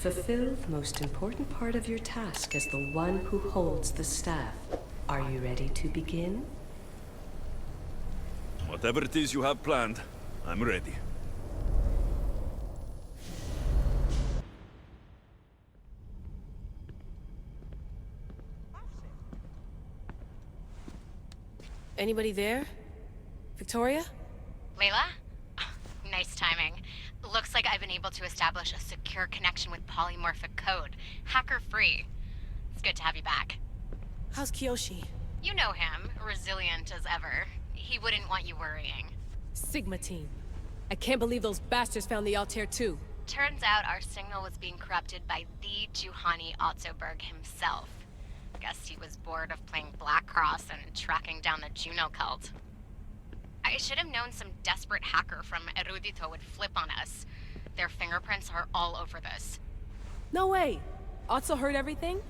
Fulfill the most important part of your task as the one who holds the staff. Are you ready to begin? Whatever it is you have planned, I'm ready. Anybody there? Victoria? Layla? Nice timing. Looks like I've been able to establish a secure connection with polymorphic code. Hacker-free. It's good to have you back. How's Kiyoshi? You know him, resilient as ever. He wouldn't want you worrying. Sigma team. I can't believe those bastards found the Altair too. Turns out our signal was being corrupted by the Juhani Otzoberg himself. Guess he was bored of playing Black Cross and tracking down the Juno cult. I should have known some desperate hacker from Erudito would flip on us. Their fingerprints are all over this. No way! Otso heard everything?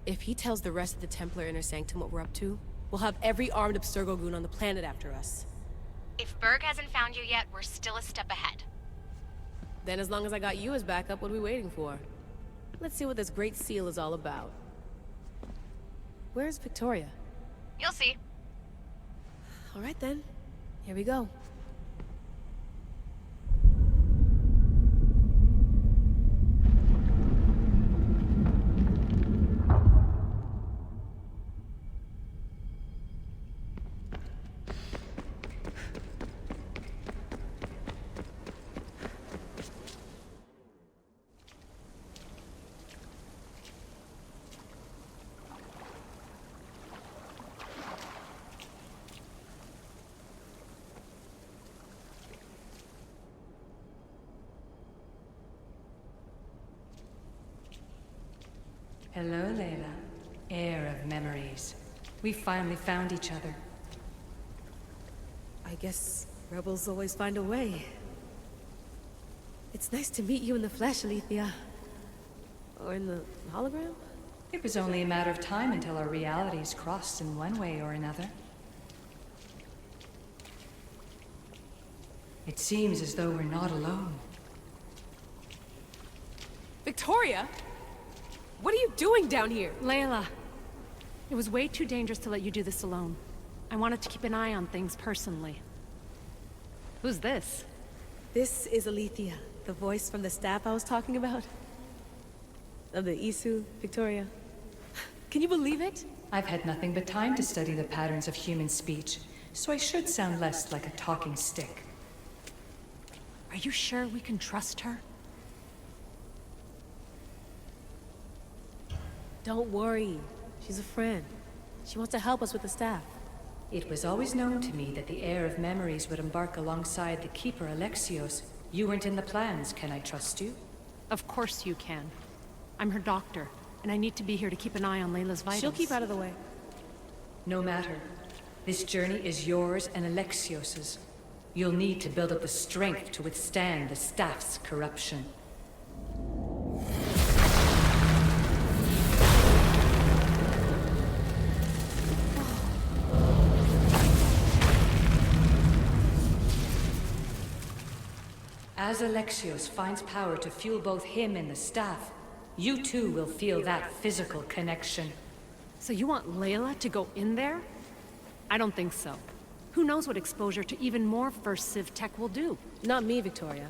If he tells the rest of the Templar Inner Sanctum what we're up to, we'll have every armed Abstergo goon on the planet after us. If Berg hasn't found you yet, we're still a step ahead. Then as long as I got you as backup, what are we waiting for? Let's see what this Great Seal is all about. Where's Victoria? You'll see. All right then. Here we go. Hello, Layla. Heir of memories. We finally found each other. I guess rebels always find a way. It's nice to meet you in the flesh, Alethea. Or in the hologram? It was only a matter of time until our realities crossed in one way or another. It seems as though we're not alone. Victoria? What are you doing down here? Layla, it was way too dangerous to let you do this alone. I wanted to keep an eye on things personally. Who's this? This is Alethea, the voice from the staff I was talking about. Of the Isu, Victoria. Can you believe it? I've had nothing but time to study the patterns of human speech, so I should sound less like a talking stick. Are you sure we can trust her? Don't worry. She's a friend. She wants to help us with the staff. It was always known to me that the heir of memories would embark alongside the keeper Alexios. You weren't in the plans. Can I trust you? Of course you can. I'm her doctor, and I need to be here to keep an eye on Layla's vitals. She'll keep out of the way. No matter. This journey is yours and Alexios's. You'll need to build up the strength to withstand the staff's corruption. As Alexios finds power to fuel both him and the staff, you too will feel that physical connection. So you want Layla to go in there? I don't think so. Who knows what exposure to even more First Civ tech will do? Not me, Victoria.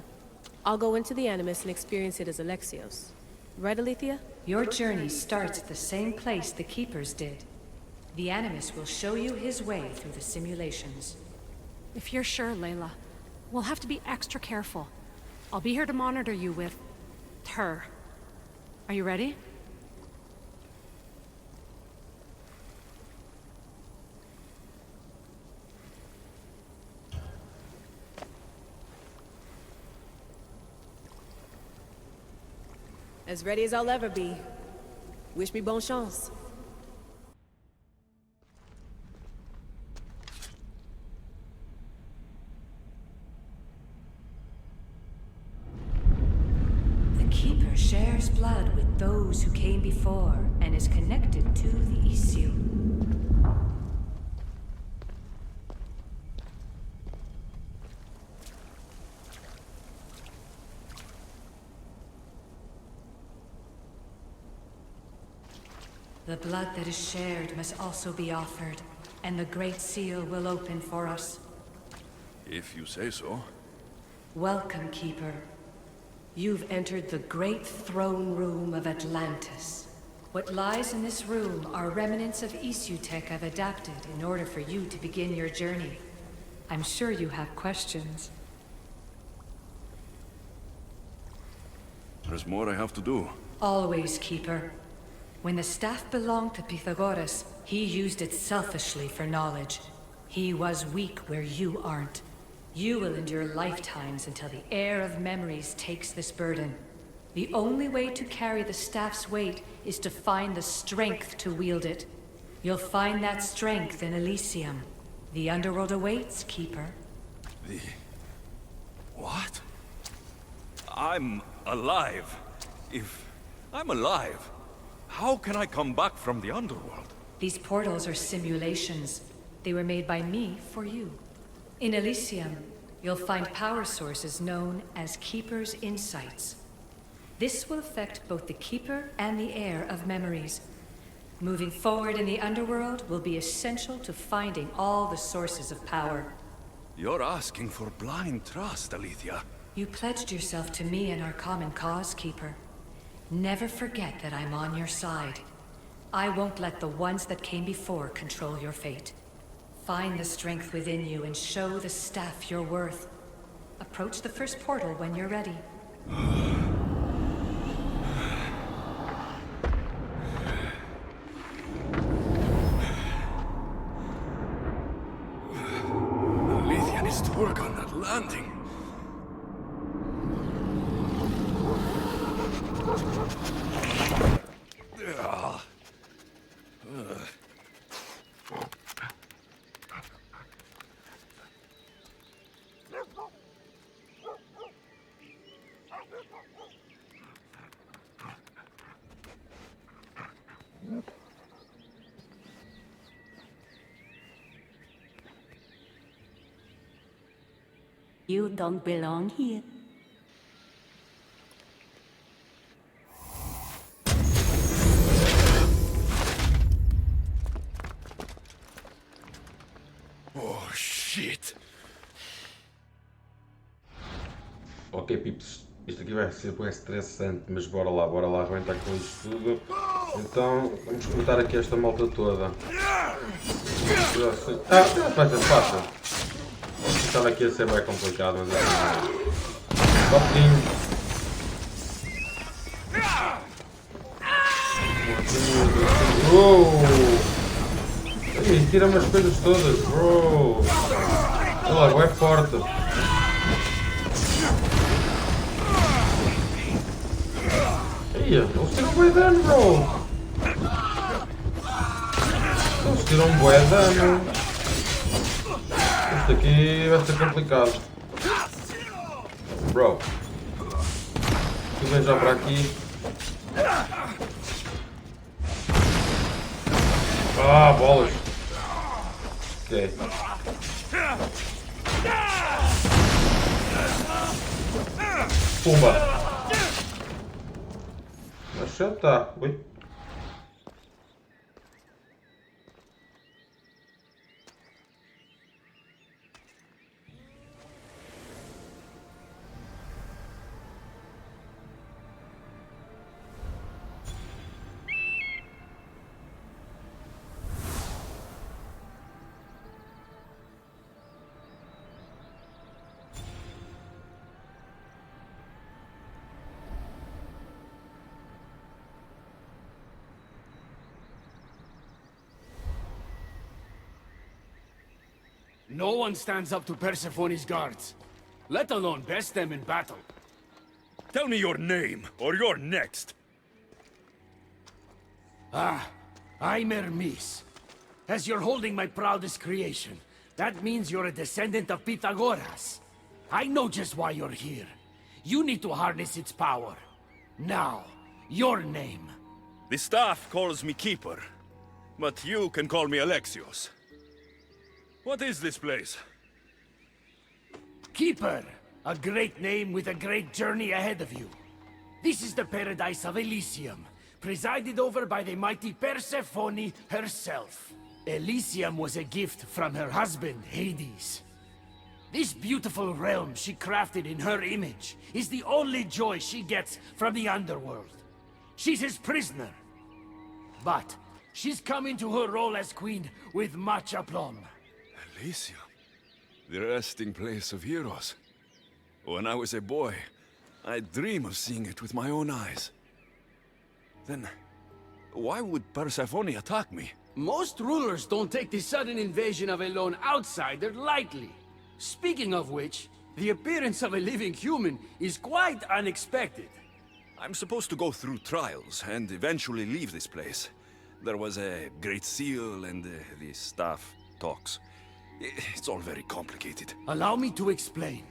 I'll go into the Animus and experience it as Alexios. Right, Alethea? Your journey starts at the same place the Keepers did. The Animus will show you his way through the simulations. If you're sure, Layla, we'll have to be extra careful. I'll be here to monitor you with her. Are you ready? As ready as I'll ever be. Wish me bonne chance. The Keeper shares blood with those who came before and is connected to the ELYSIUM. The blood that is shared must also be offered, and the Great Seal will open for us. If you say so. Welcome, Keeper. You've entered the great throne room of Atlantis. What lies in this room are remnants of ELYSIUM tech I've adapted in order for you to begin your journey. I'm sure you have questions. There's more I have to do. Always, Keeper. When the staff belonged to Pythagoras, he used it selfishly for knowledge. He was weak where you aren't. You will endure lifetimes until the heir of memories takes this burden. The only way to carry the staff's weight is to find the strength to wield it. You'll find that strength in ELYSIUM. The underworld awaits, Keeper. What? I'm alive. If I'm alive, how can I come back from the underworld? These portals are simulations. They were made by me for you. In ELYSIUM, you'll find power sources known as Keeper's Insights. This will affect both the Keeper and the heir of memories. Moving forward in the underworld will be essential to finding all the sources of power. You're asking for blind trust, Alethea. You pledged yourself to me and our common cause, Keeper. Never forget that I'm on your side. I won't let the ones that came before control your fate. Find the strength within you and show the staff your worth. Approach the first portal when you're ready. Alethea needs to work on that landing. You don't belong here. Oh, shit. Ok, pips, isto aqui vai ser bem estressante, mas bora lá arrebentar com isto tudo. Então, vamos cortar aqui esta malta toda. Vai ser fácil. Estava aqui a ser bem complicado, mas é rapidinho. Ei, tira-me as coisas todas, bro. Olha lá, vai forte. Ei, eles tiram bué dano, bro. Eles tiram bué dano. Isto aqui vai ser complicado. Bro. Tu vem já para aqui. Ah, bolas. Ok. Pumba. Mas já está. Ui. No one stands up to Persephone's guards, let alone best them in battle. Tell me your name, or you're next. I'm Hermes. As you're holding my proudest creation, that means you're a descendant of Pythagoras. I know just why you're here. You need to harness its power. Now, your name. The staff calls me Keeper, but you can call me Alexios. What is this place? Keeper, a great name with a great journey ahead of you. This is the paradise of ELYSIUM, presided over by the mighty Persephone herself. Elysium was a gift from her husband, Hades. This beautiful realm she crafted in her image is the only joy she gets from the underworld. She's his prisoner. But she's come into her role as queen with much aplomb. Elysium, the resting place of heroes. When I was a boy, I'd dream of seeing it with my own eyes. Then, why would Persephone attack me? Most rulers don't take the sudden invasion of a lone outsider lightly. Speaking of which, the appearance of a living human is quite unexpected. I'm supposed to go through trials and eventually leave this place. There was a great seal and the staff talks. It's all very complicated. Allow me to explain.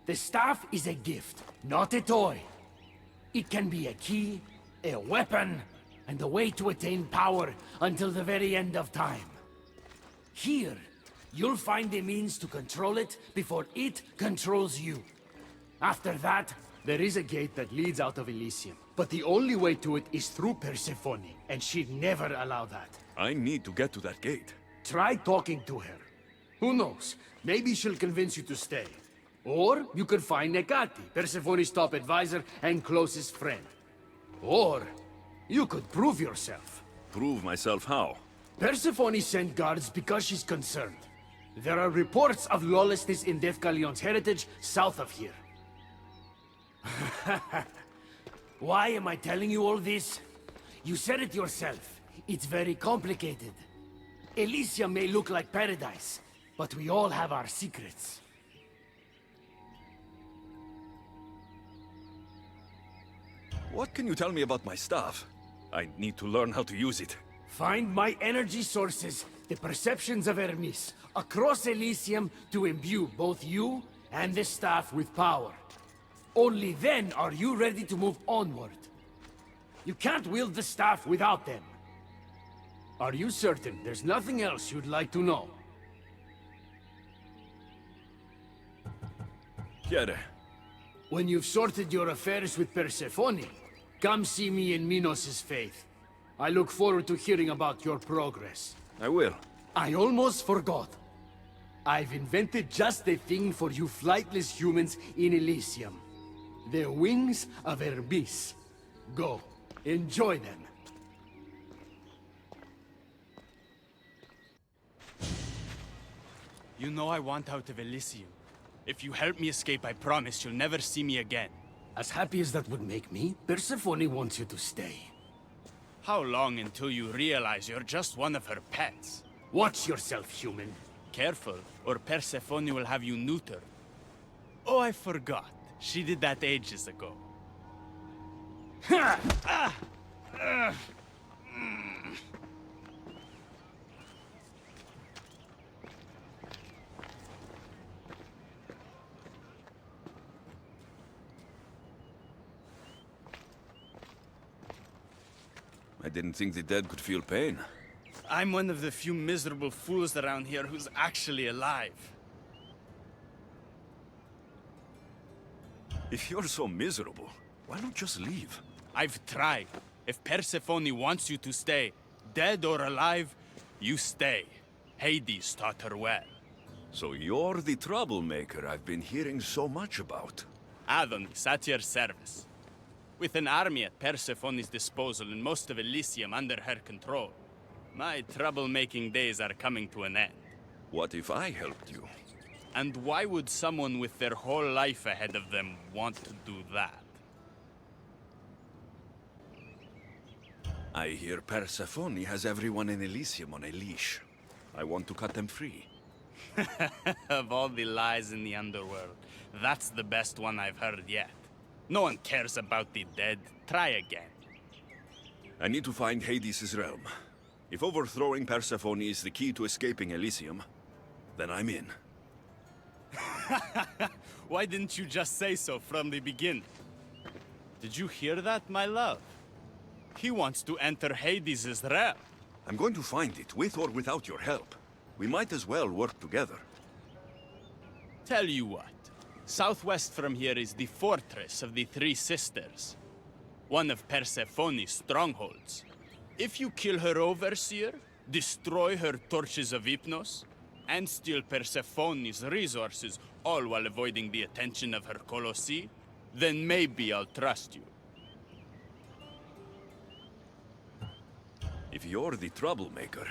The staff is a gift, not a toy. It can be a key, a weapon, and a way to attain power until the very end of time. Here, you'll find the means to control it before it controls you. After that, there is a gate that leads out of Elysium. But the only way to it is through Persephone, and she'd never allow that. I need to get to that gate. Try talking to her. Who knows? Maybe she'll convince you to stay. Or you could find Nekati, Persephone's top advisor and closest friend. Or you could prove yourself. Prove myself how? Persephone sent guards because she's concerned. There are reports of lawlessness in Defcalion's heritage south of here. Why am I telling you all this? You said it yourself. It's very complicated. Elysium may look like paradise, but we all have our secrets. What can you tell me about my staff? I need to learn how to use it. Find my energy sources, the perceptions of Hermes, across Elysium to imbue both you and the staff with power. Only then are you ready to move onward. You can't wield the staff without them. Are you certain there's nothing else you'd like to know? Chiede. When you've sorted your affairs with Persephone, come see me in Minos' faith. I look forward to hearing about your progress. I will. I almost forgot. I've invented just the thing for you flightless humans in Elysium. The wings of Hermes. Go, enjoy them. You know I want out of Elysium. If you help me escape, I promise you'll never see me again. As happy as that would make me, Persephone wants you to stay. How long until you realize you're just one of her pets? Watch yourself, human. Careful, or Persephone will have you neutered. Oh, I forgot. She did that ages ago. I didn't think the dead could feel pain. I'm one of the few miserable fools around here who's actually alive. If you're so miserable, why not just leave? I've tried. If Persephone wants you to stay, dead or alive, you stay. Hades taught her well. So you're the troublemaker I've been hearing so much about. Adonis, at your service. With an army at Persephone's disposal and most of Elysium under her control, my troublemaking days are coming to an end. What if I helped you? And why would someone with their whole life ahead of them want to do that? I hear Persephone has everyone in Elysium on a leash. I want to cut them free. Of all the lies in the underworld, that's the best one I've heard yet. No one cares about the dead. Try again. I need to find Hades' realm. If overthrowing Persephone is the key to escaping Elysium, then I'm in. Why didn't you just say so from the beginning? Did you hear that, my love? He wants to enter Hades' realm. I'm going to find it, with or without your help. We might as well work together. Tell you what. Southwest from here is the Fortress of the Three Sisters. one of Persephone's strongholds. If you kill her overseer, destroy her torches of Hypnos, and steal Persephone's resources, all while avoiding the attention of her colossi, then maybe I'll trust you. If you're the troublemaker,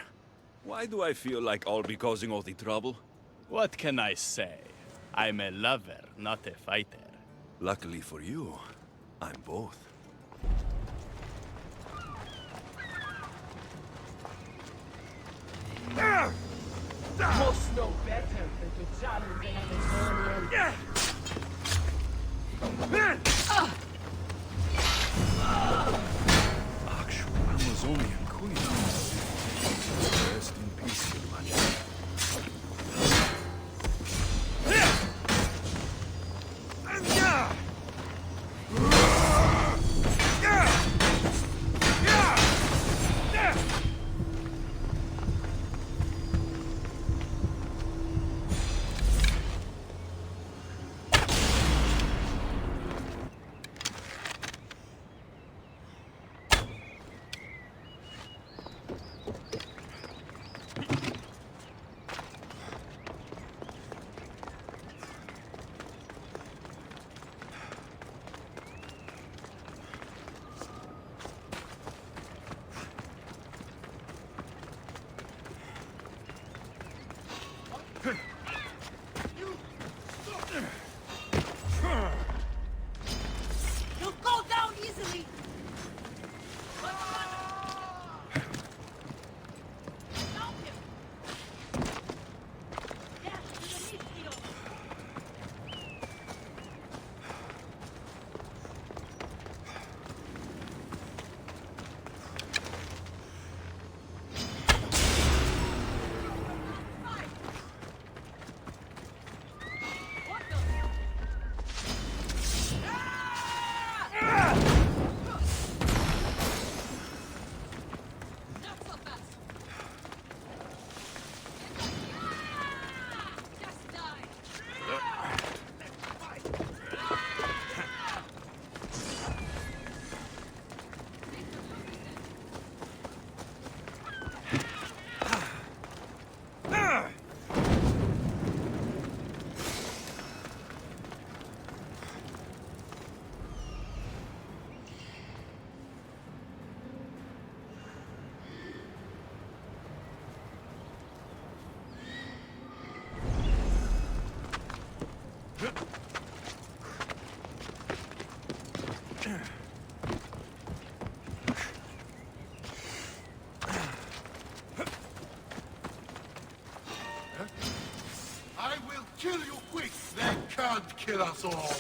why do I feel like I'll be causing all the trouble? What can I say? I'm a lover, not a fighter. Luckily for you, I'm both. Most know better than to challenge an Amazonian. Actual Amazonian queen. Rest in peace, Your Majesty. You'll go down easily! Stop him! Dash to the midfield! I will kill you quick. They can't kill us all.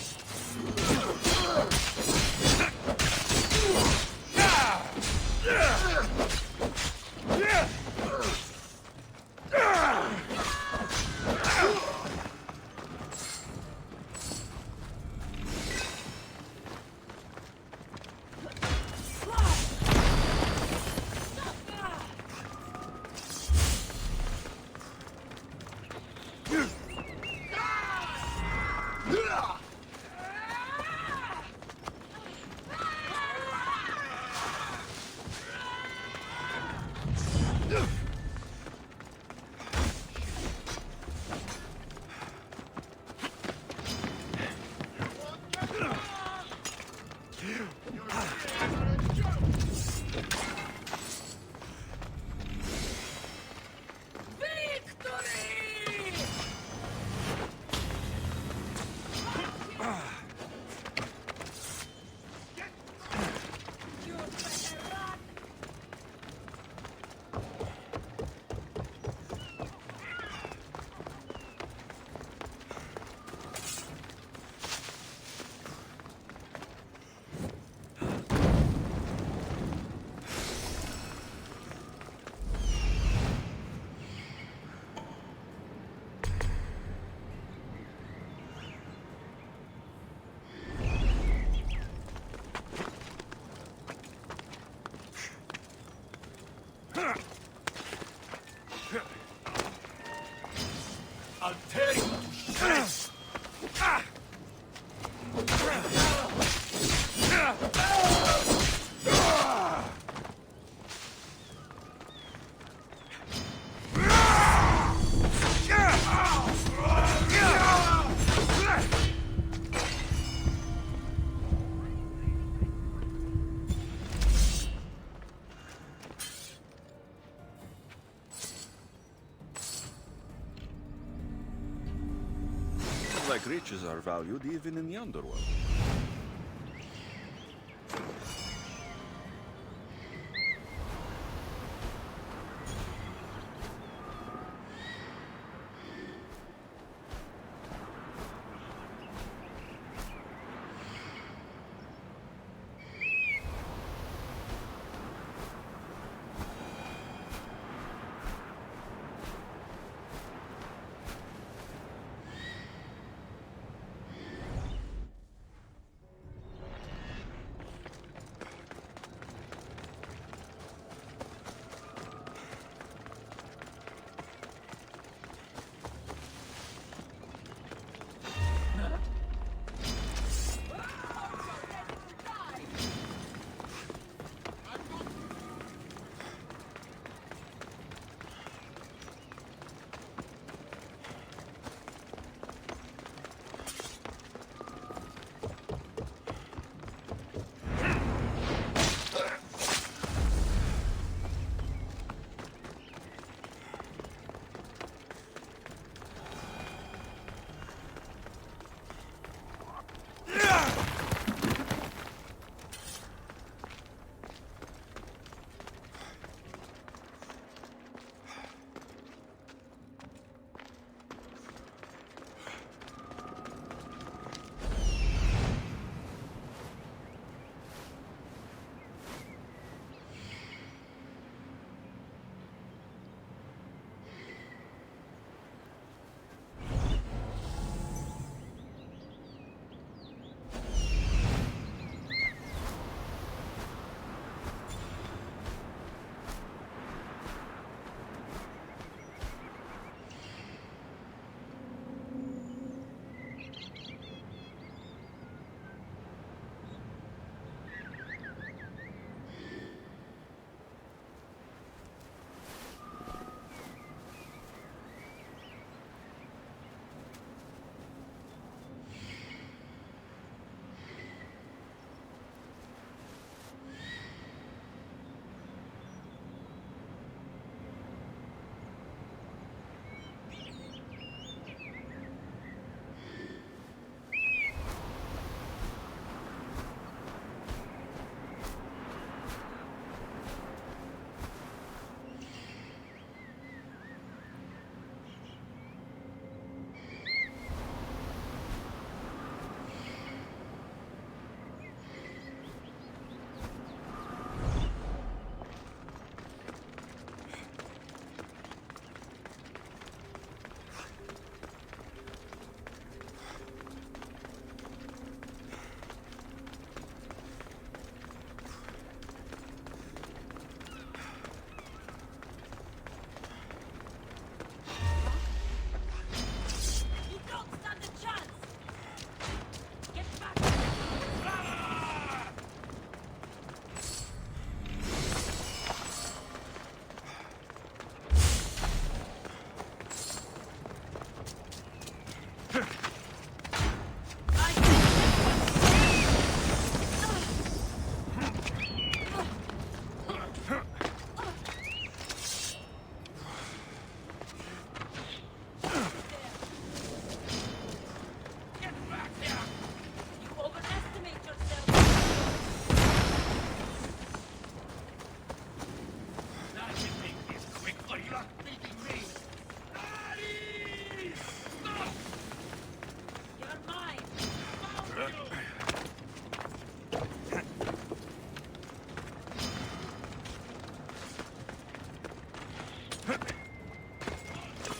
I'll tear you to shreds! like riches are valued even in the underworld.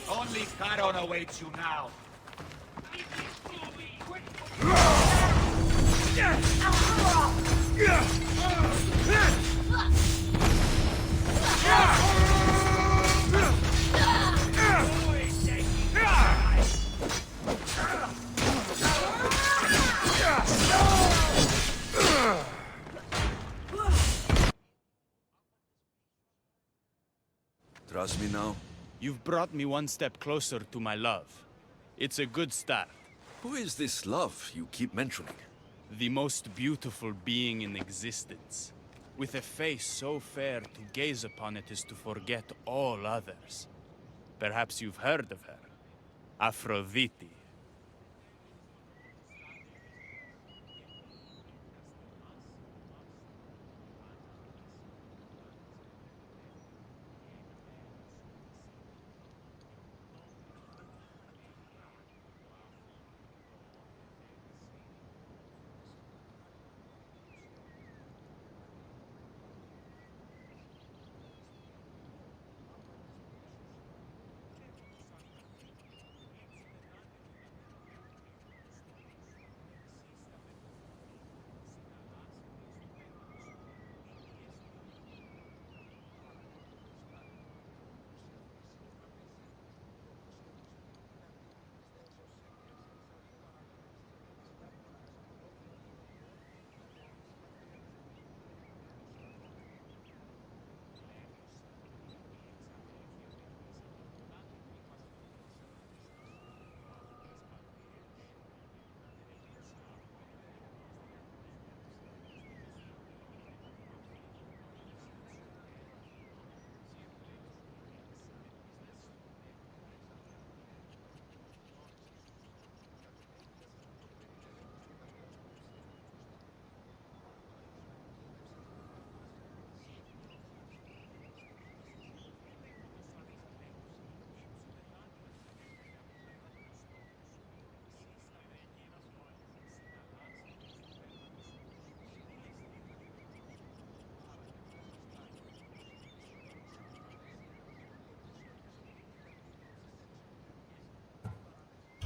Only Charon awaits you now. Trust me now? You've brought me one step closer to my love. It's a good start. Who is this love you keep mentioning? The most beautiful being in existence. With a face so fair, to gaze upon it is to forget all others. Perhaps you've heard of her. Aphrodite.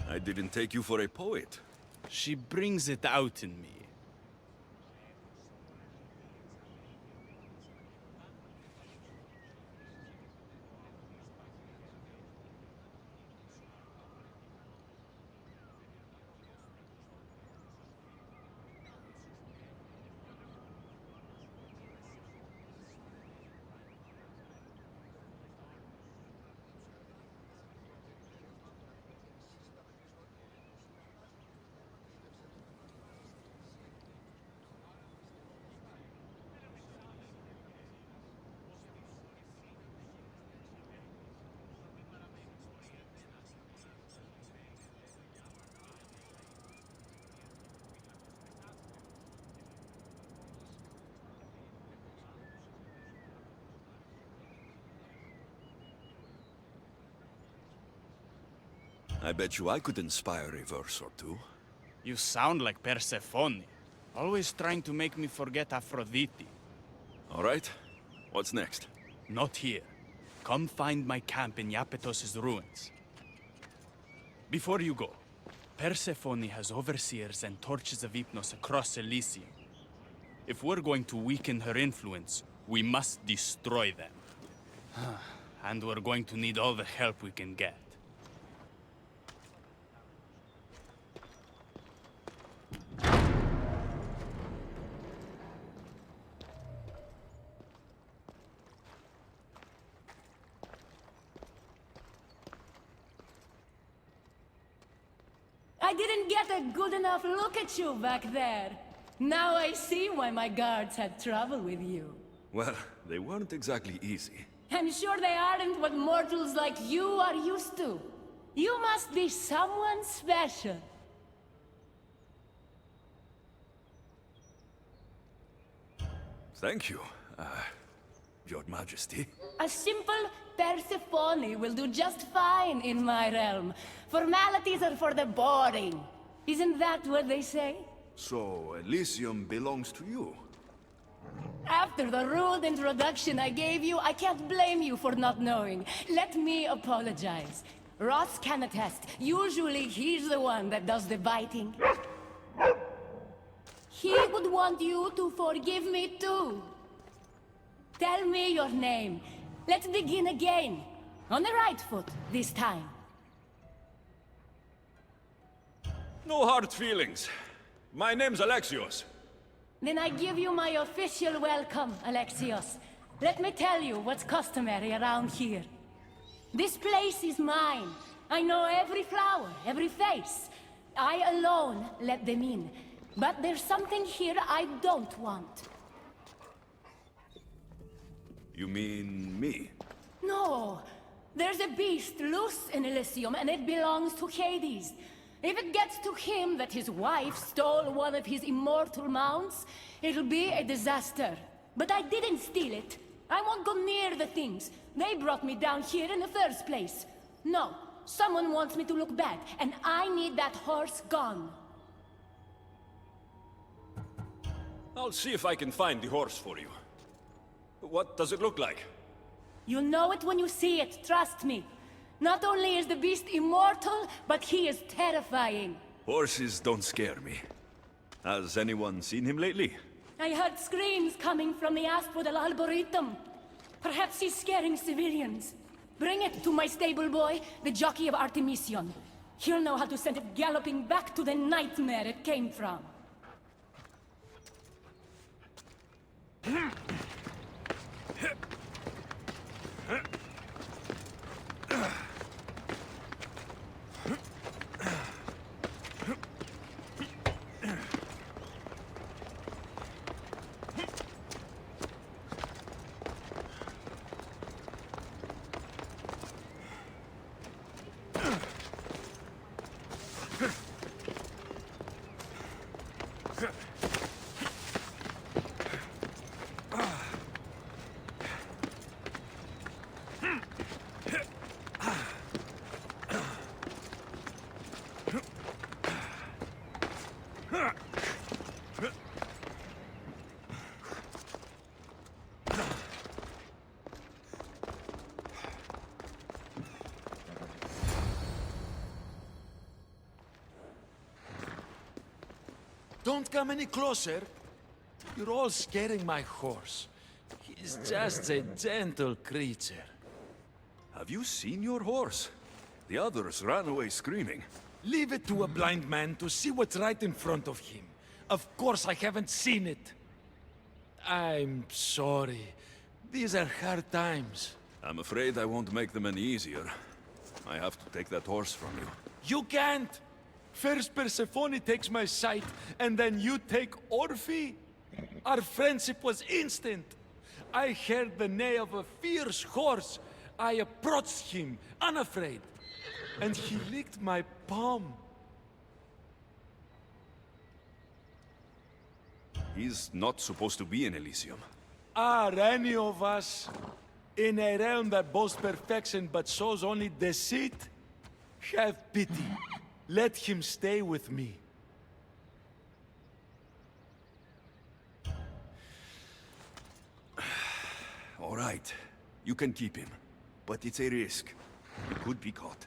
I didn't take you for a poet. She brings it out in me. I bet you I could inspire a verse or two. You sound like Persephone. Always trying to make me forget Aphrodite. All right. What's next? Not here. Come find my camp in Iapetos' ruins. Before you go, Persephone has overseers and torches of Hypnos across Elysium. If we're going to weaken her influence, we must destroy them. And we're going to need all the help we can get. I didn't get a good enough look at you back there. Now I see why my guards had trouble with you. Well, they weren't exactly easy. I'm sure they aren't what mortals like you are used to. You must be someone special. Thank you, Your Majesty. A simple Persephone will do just fine in my realm. Formalities are for the boring. Isn't that what they say? So, Elysium belongs to you? After the rude introduction I gave you, I can't blame you for not knowing. Let me apologize. Ross can attest. Usually he's the one that does the biting. He would want you to forgive me too. Tell me your name. Let's begin again. On the right foot, this time. No hard feelings. My name's Alexios. Then I give you my official welcome, Alexios. Let me tell you what's customary around here. This place is mine. I know every flower, every face. I alone let them in. But there's something here I don't want. You mean me? No. There's a beast loose in Elysium, and it belongs to Hades. If it gets to him that his wife stole one of his immortal mounts, it'll be a disaster. But I didn't steal it. I won't go near the things. They brought me down here in the first place. No, someone wants me to look back, and I need that horse gone. I'll see if I can find the horse for you. What does it look like? You'll know it when you see it, trust me. Not only is the beast immortal, but he is terrifying. Horses don't scare me. Has anyone seen him lately? I heard screams coming from the Asphodel Arboretum. Perhaps he's scaring civilians. Bring it to my stable boy, the jockey of Artemision. He'll know how to send it galloping back to the nightmare it came from. don't come any closer. You're all scaring my horse. He's just a gentle creature. Have you seen your horse? The others ran away screaming. Leave it to a blind man to see what's right in front of him. Of course I haven't seen it. I'm sorry. These are hard times. I'm afraid I won't make them any easier. I have to take that horse from you. You can't! First Persephone takes my sight, and then you take Orphe? Our friendship was instant. I heard the neigh of a fierce horse. I approached him, unafraid. And he licked my palm. He's not supposed to be in Elysium. Are any of us in a realm that boasts perfection but shows only deceit? Have pity. Let him stay with me. All right. You can keep him. But it's a risk. You could be caught.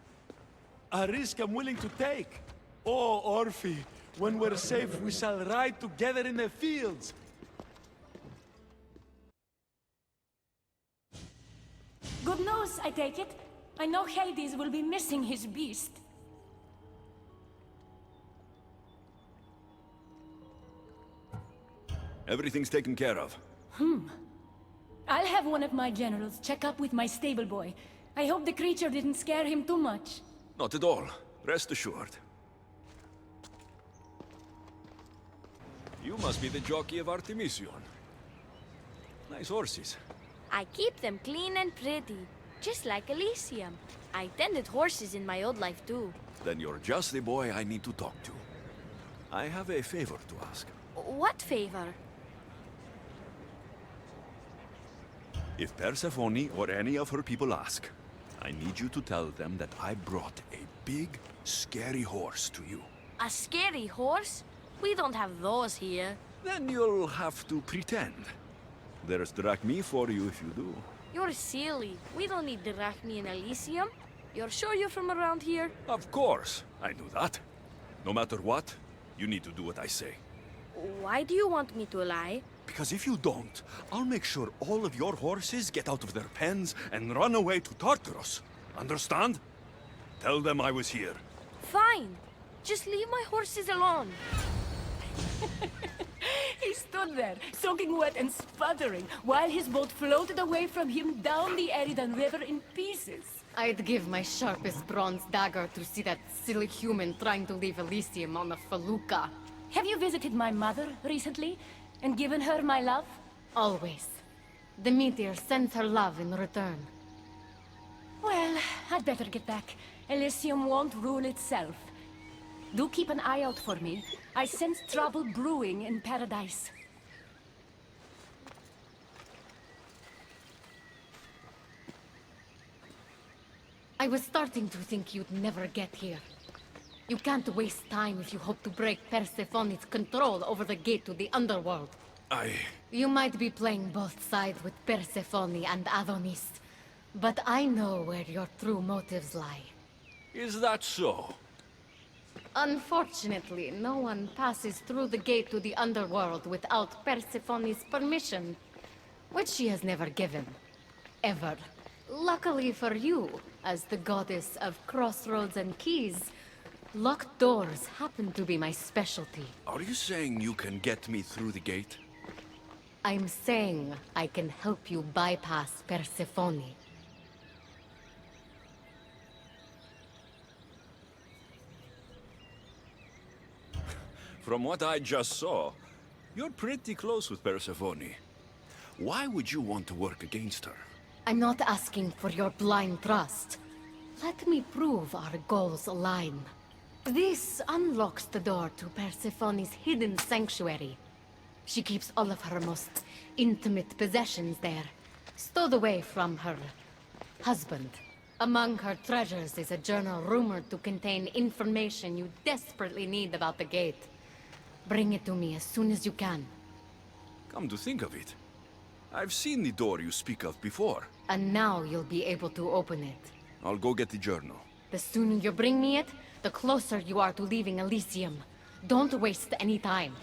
A risk I'm willing to take. Oh, Orphe, when we're safe, we shall ride together in the fields. Good news, I take it. I know Hades will be missing his beast. Everything's taken care of. I'll have one of my generals check up with my stable boy. I hope the creature didn't scare him too much. Not at all. Rest assured. You must be the jockey of Artemision. Nice horses. I keep them clean and pretty, just like Elysium. I tended horses in my old life too. Then you're just the boy I need to talk to. I have a favor to ask. What favor? If Persephone or any of her people ask, I need you to tell them that I brought a big, scary horse to you. A scary horse? We don't have those here. Then you'll have to pretend. There's drachmi for you if you do. You're silly. We don't need drachmi in Elysium. You're sure you're from around here? Of course, I knew that. No matter what, you need to do what I say. Why do you want me to lie? Because if you don't, I'll make sure all of your horses get out of their pens and run away to Tartarus. Understand? Tell them I was here. Fine. Just leave my horses alone. He stood there, soaking wet and sputtering, while his boat floated away from him down the Eridan River in pieces. I'd give my sharpest bronze dagger to see that silly human trying to leave Elysium on a felucca. Have you visited my mother recently, and given her my love? Always. The meteor sends her love in return. Well, I'd better get back. Elysium won't rule itself. Do keep an eye out for me. I sense trouble brewing in paradise. I was starting to think you'd never get here. You can't waste time if you hope to break Persephone's control over the gate to the underworld. You might be playing both sides with Persephone and Adonis, but I know where your true motives lie. Is that so? Unfortunately, no one passes through the gate to the underworld without Persephone's permission, which she has never given. Ever. Luckily for you, as the goddess of crossroads and keys, locked doors happen to be my specialty. Are you saying you can get me through the gate? I'm saying I can help you bypass Persephone. From what I just saw, you're pretty close with Persephone. Why would you want to work against her? I'm not asking for your blind trust. Let me prove our goals align. This unlocks the door to Persephone's hidden sanctuary. She keeps all of her most intimate possessions there, stowed away from her husband. Among her treasures is a journal rumored to contain information you desperately need about the gate. Bring it to me as soon as you can. Come to think of it, I've seen the door you speak of before. And now you'll be able to open it. I'll go get the journal. The sooner you bring me it, the closer you are to leaving Elysium. Don't waste any time.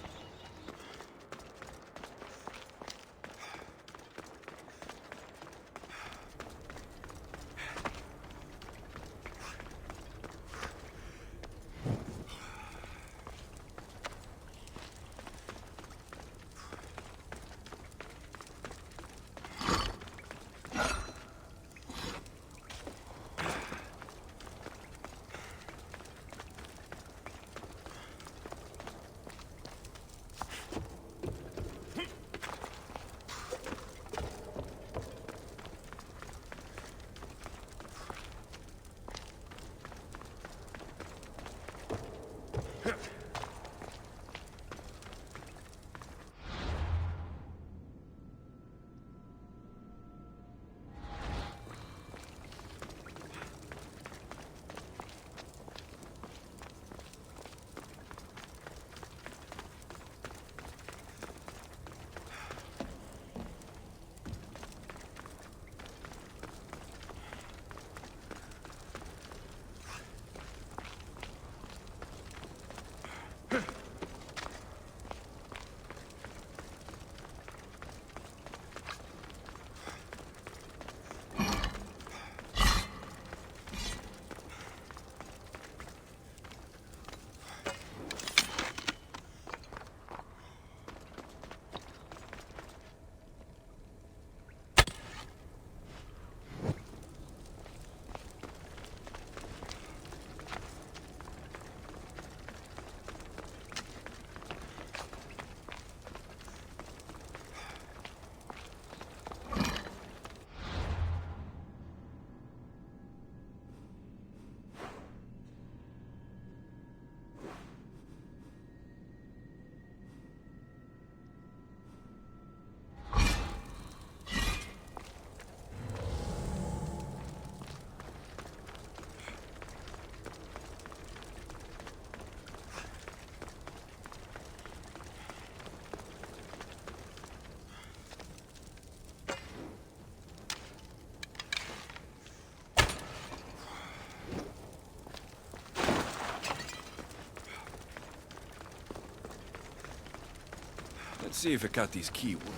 Let's see if Hecata's key works.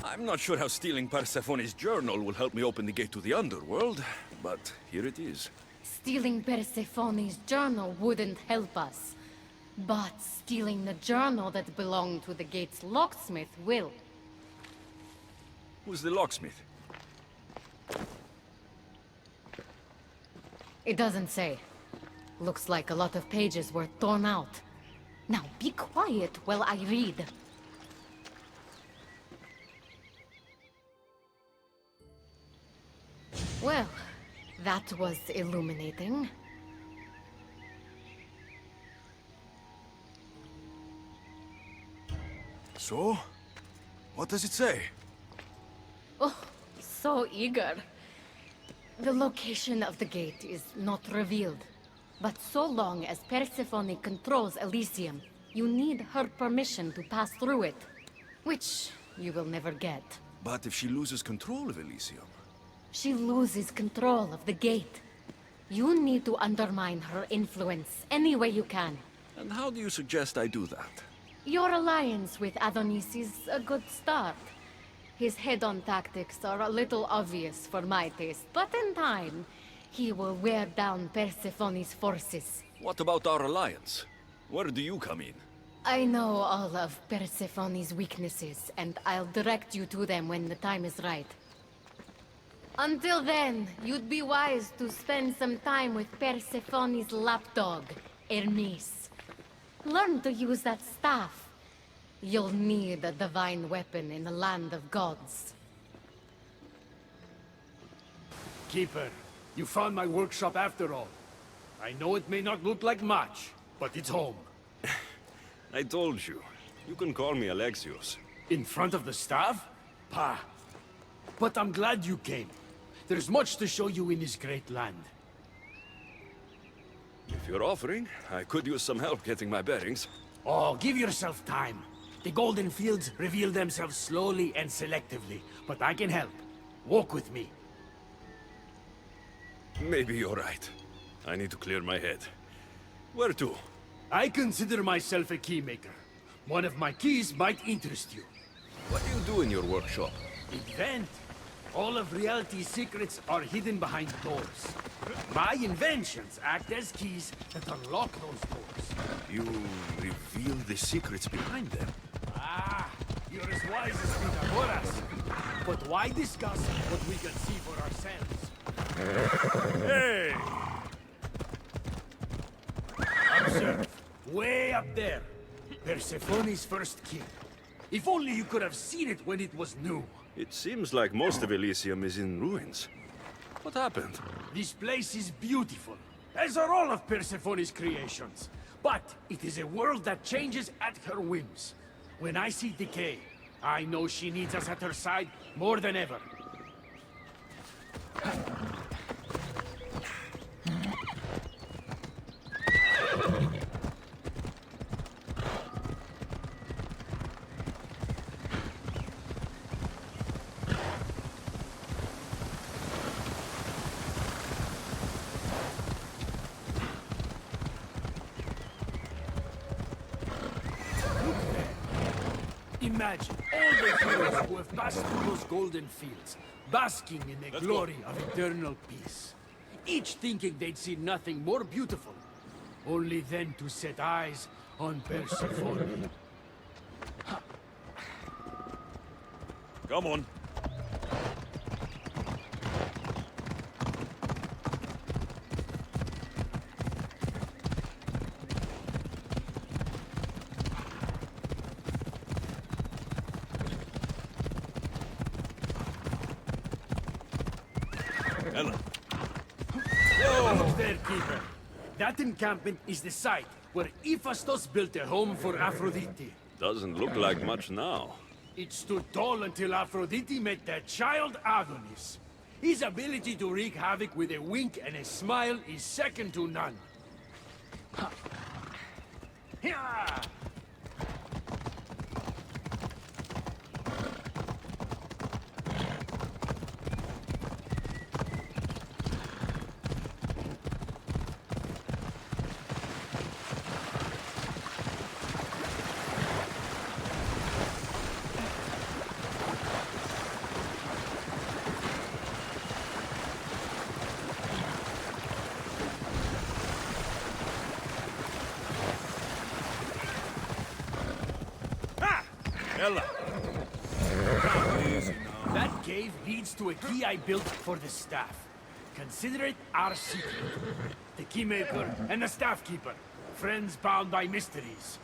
I'm not sure how stealing Persephone's journal will help me open the gate to the underworld, but here it is. Stealing Persephone's journal wouldn't help us. But stealing the journal that belonged to the gate's locksmith will. Who's the locksmith? It doesn't say. Looks like a lot of pages were torn out. Now be quiet while I read. Well, that was illuminating. So? What does it say? Oh, so eager. The location of the gate is not revealed. But so long as Persephone controls Elysium, you need her permission to pass through it. Which you will never get. But if she loses control of Elysium? She loses control of the gate. You need to undermine her influence any way you can. And how do you suggest I do that? Your alliance with Adonis is a good start. His head-on tactics are a little obvious for my taste, but in time, he will wear down Persephone's forces. What about our alliance? Where do you come in? I know all of Persephone's weaknesses, and I'll direct you to them when the time is right. Until then, you'd be wise to spend some time with Persephone's lapdog, Hermes. Learn to use that staff. You'll need a divine weapon in the land of gods. Keeper, you found my workshop after all. I know it may not look like much, but it's home. I told you. You can call me Alexios. In front of the staff? Pah. But I'm glad you came. There's much to show you in this great land. If you're offering, I could use some help getting my bearings. Oh, give yourself time. The golden fields reveal themselves slowly and selectively, but I can help. Walk with me. Maybe you're right. I need to clear my head. Where to? I consider myself a keymaker. One of my keys might interest you. What do you do in your workshop? Invent. All of reality's secrets are hidden behind doors. My inventions act as keys that unlock those doors. You reveal the secrets behind them. Ah, you're as wise as Pythagoras. But why discuss what we can see for ourselves? Hey! Observe. Way up there. Persephone's first key. If only you could have seen it when it was new. It seems like most of Elysium is in ruins. What happened? This place is beautiful, as are all of Persephone's creations. But it is a world that changes at her whims. When I see decay, I know she needs us at her side more than ever. Imagine all the heroes who have passed through those golden fields, basking in the glory of eternal peace. Each thinking they'd see nothing more beautiful, only then to set eyes on Persephone. Come on. Look there, Keeper. That encampment is the site where Hephaestus built a home for Aphrodite. Doesn't look like much now. It stood tall until Aphrodite met their child Adonis. His ability to wreak havoc with a wink and a smile is second to none. Yeah! That cave leads to a key I built for the staff. Consider it our secret. The keymaker and the staff keeper, friends bound by mysteries.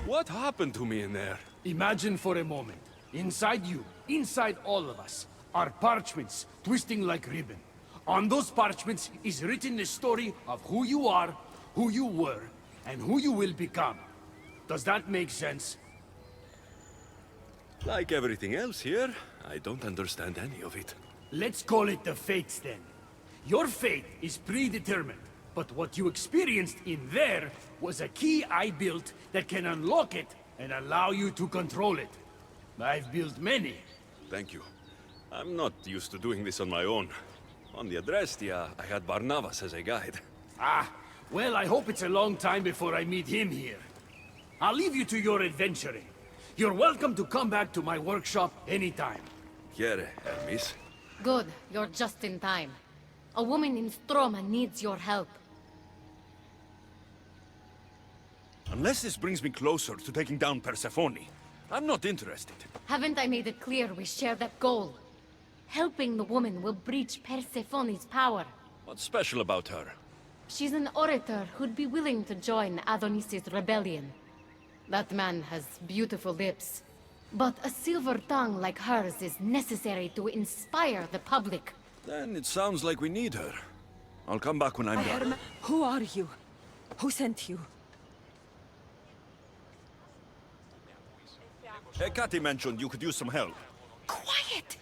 What happened to me in there? Imagine for a moment, inside you, inside all of us, are parchments twisting like ribbon. On those parchments is written the story of who you are, who you were, and who you will become. Does that make sense? Like everything else here, I don't understand any of it. Let's call it the fates then. Your fate is predetermined, but what you experienced in there was a key I built that can unlock it and allow you to control it. I've built many. Thank you. I'm not used to doing this on my own. On the Adrestia, I had Barnabas as a guide. Ah, well, I hope it's a long time before I meet him here. I'll leave you to your adventuring. You're welcome to come back to my workshop anytime. Here, Hermes. Good, you're just in time. A woman in Stroma needs your help. Unless this brings me closer to taking down Persephone, I'm not interested. Haven't I made it clear we share that goal? Helping the woman will breach Persephone's power. What's special about her? She's an orator who'd be willing to join Adonis's rebellion. That man has beautiful lips. But a silver tongue like hers is necessary to inspire the public. Then it sounds like we need her. I'll come back when I'm done. Who are you? Who sent you? Hecate mentioned you could use some help. Quiet!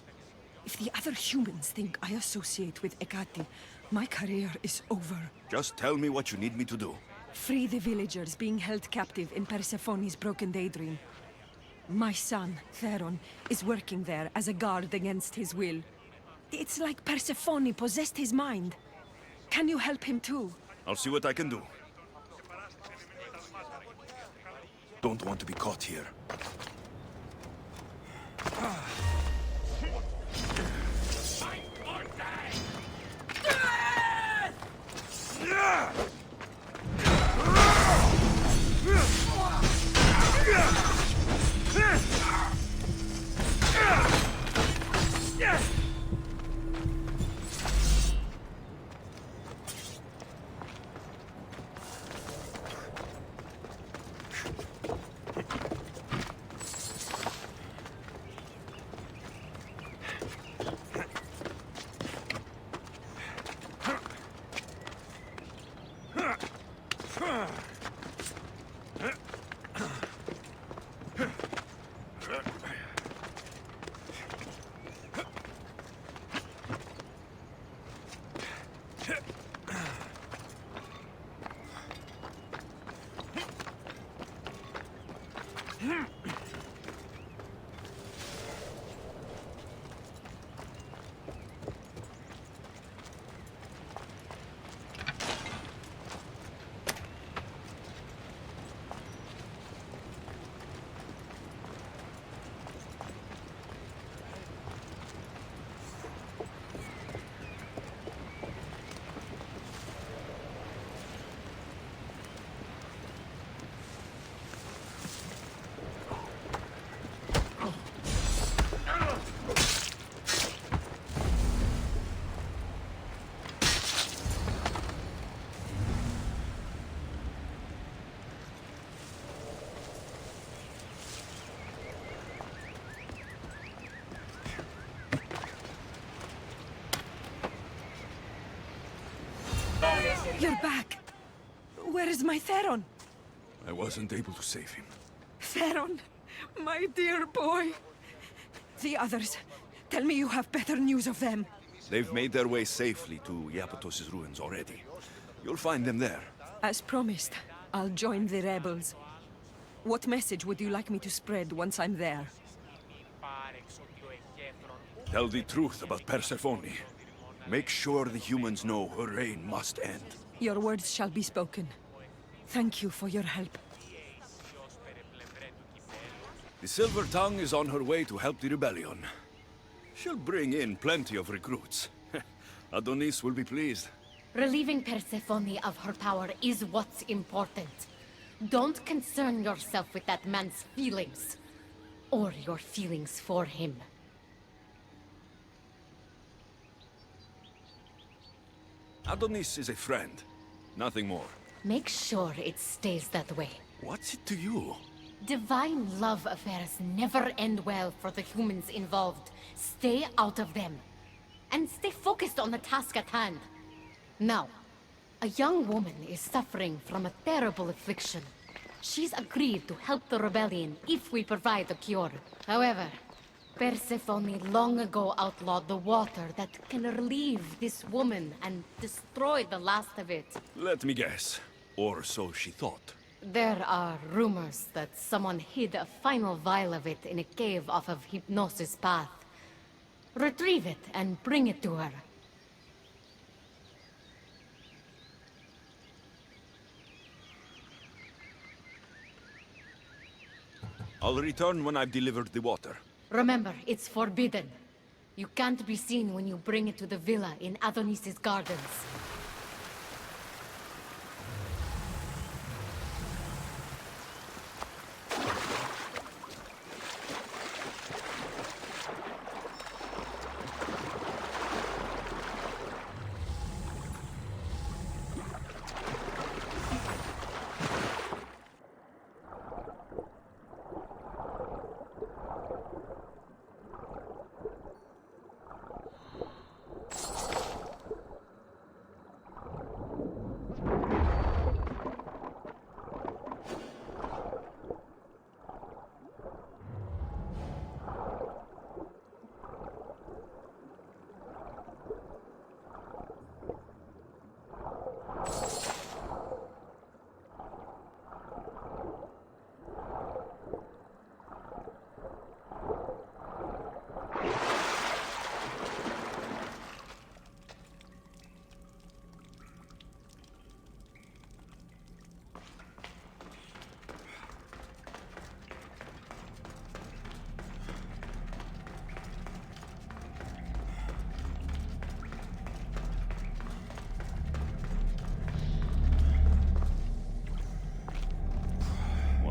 If the other humans think I associate with Hecate, my career is over. Just tell me what you need me to do. Free the villagers being held captive in Persephone's broken daydream. My son, Theron, is working there as a guard against his will. It's like Persephone possessed his mind. Can you help him too? I'll see what I can do. Don't want to be caught here. You're back! Where is my Theron? I wasn't able to save him. Theron, my dear boy. The others, tell me you have better news of them. They've made their way safely to Iapetos' ruins already. You'll find them there. As promised, I'll join the rebels. What message would you like me to spread once I'm there? Tell the truth about Persephone. Make sure the humans know her reign must end. Your words shall be spoken. Thank you for your help. The Silver Tongue is on her way to help the rebellion. She'll bring in plenty of recruits. Adonis will be pleased. Relieving Persephone of her power is what's important. Don't concern yourself with that man's feelings. Or your feelings for him. Adonis is a friend. Nothing more. Make sure it stays that way. What's it to you? Divine love affairs never end well for the humans involved. Stay out of them. And stay focused on the task at hand. Now, a young woman is suffering from a terrible affliction. She's agreed to help the rebellion if we provide the cure. However, Persephone long ago outlawed the water that can relieve this woman and destroy the last of it. Let me guess. Or so she thought. There are rumors that someone hid a final vial of it in a cave off of Hypnosis Path. Retrieve it and bring it to her. I'll return when I've delivered the water. Remember, it's forbidden. You can't be seen when you bring it to the villa in Adonis's gardens.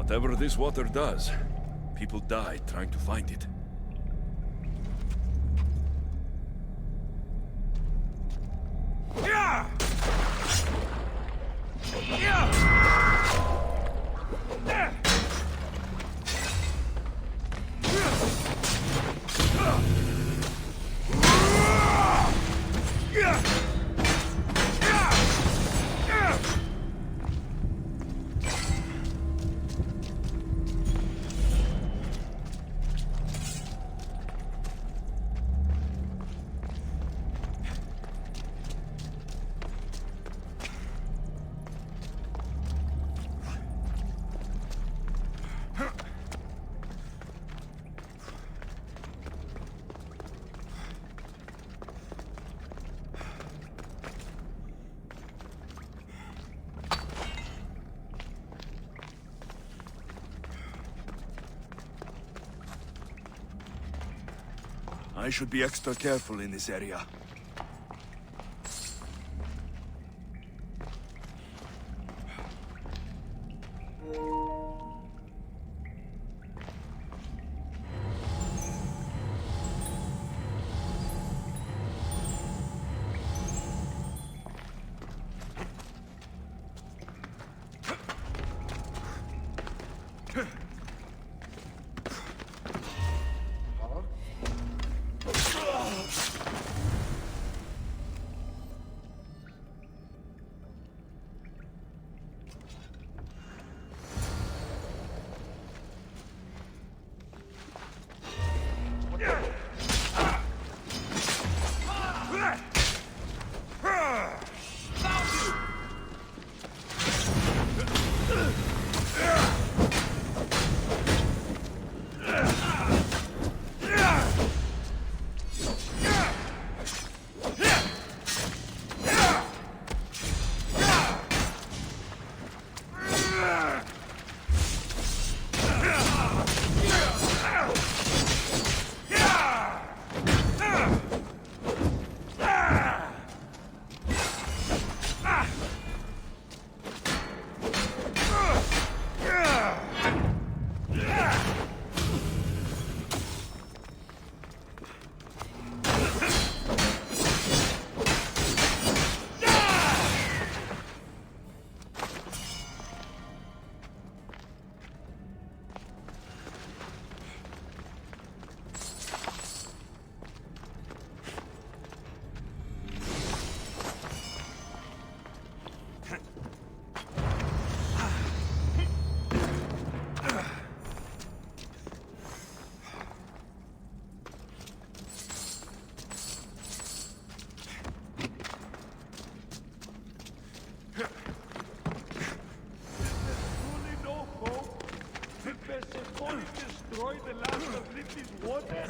Whatever this water does, people die trying to find it. I should be extra careful in this area. the last of Lethi's water?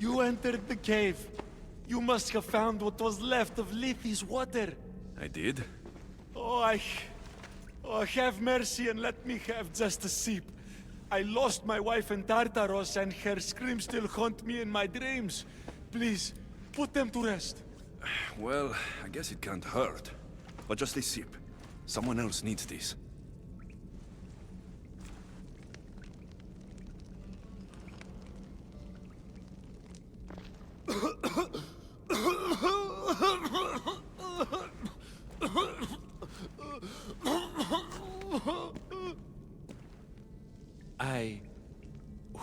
You entered the cave. You must have found what was left of Lethi's water. I did? Oh, have mercy and let me have just a sip. I lost my wife in Tartaros and her screams still haunt me in my dreams. Please, put them to rest. Well, I guess it can't hurt. But just a sip. Someone else needs this.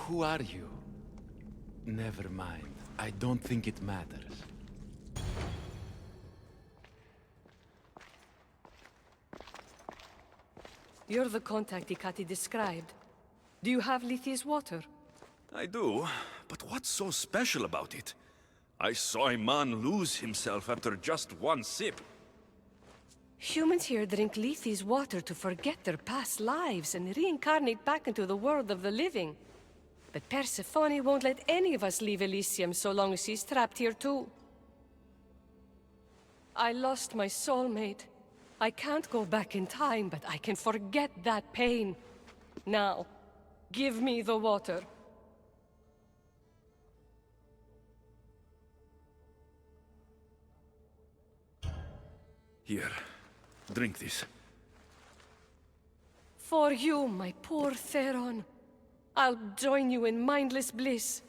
Who are you? Never mind. I don't think it matters. You're the contact Ikati described. Do you have Lethi's water? I do, but what's so special about it? I saw a man lose himself after just one sip. Humans here drink Lethi's water to forget their past lives and reincarnate back into the world of the living. But Persephone won't let any of us leave Elysium so long as she's trapped here too. I lost my soulmate. I can't go back in time, but I can forget that pain. Now, give me the water. Here, drink this. For you, my poor Theron. I'll join you in mindless bliss.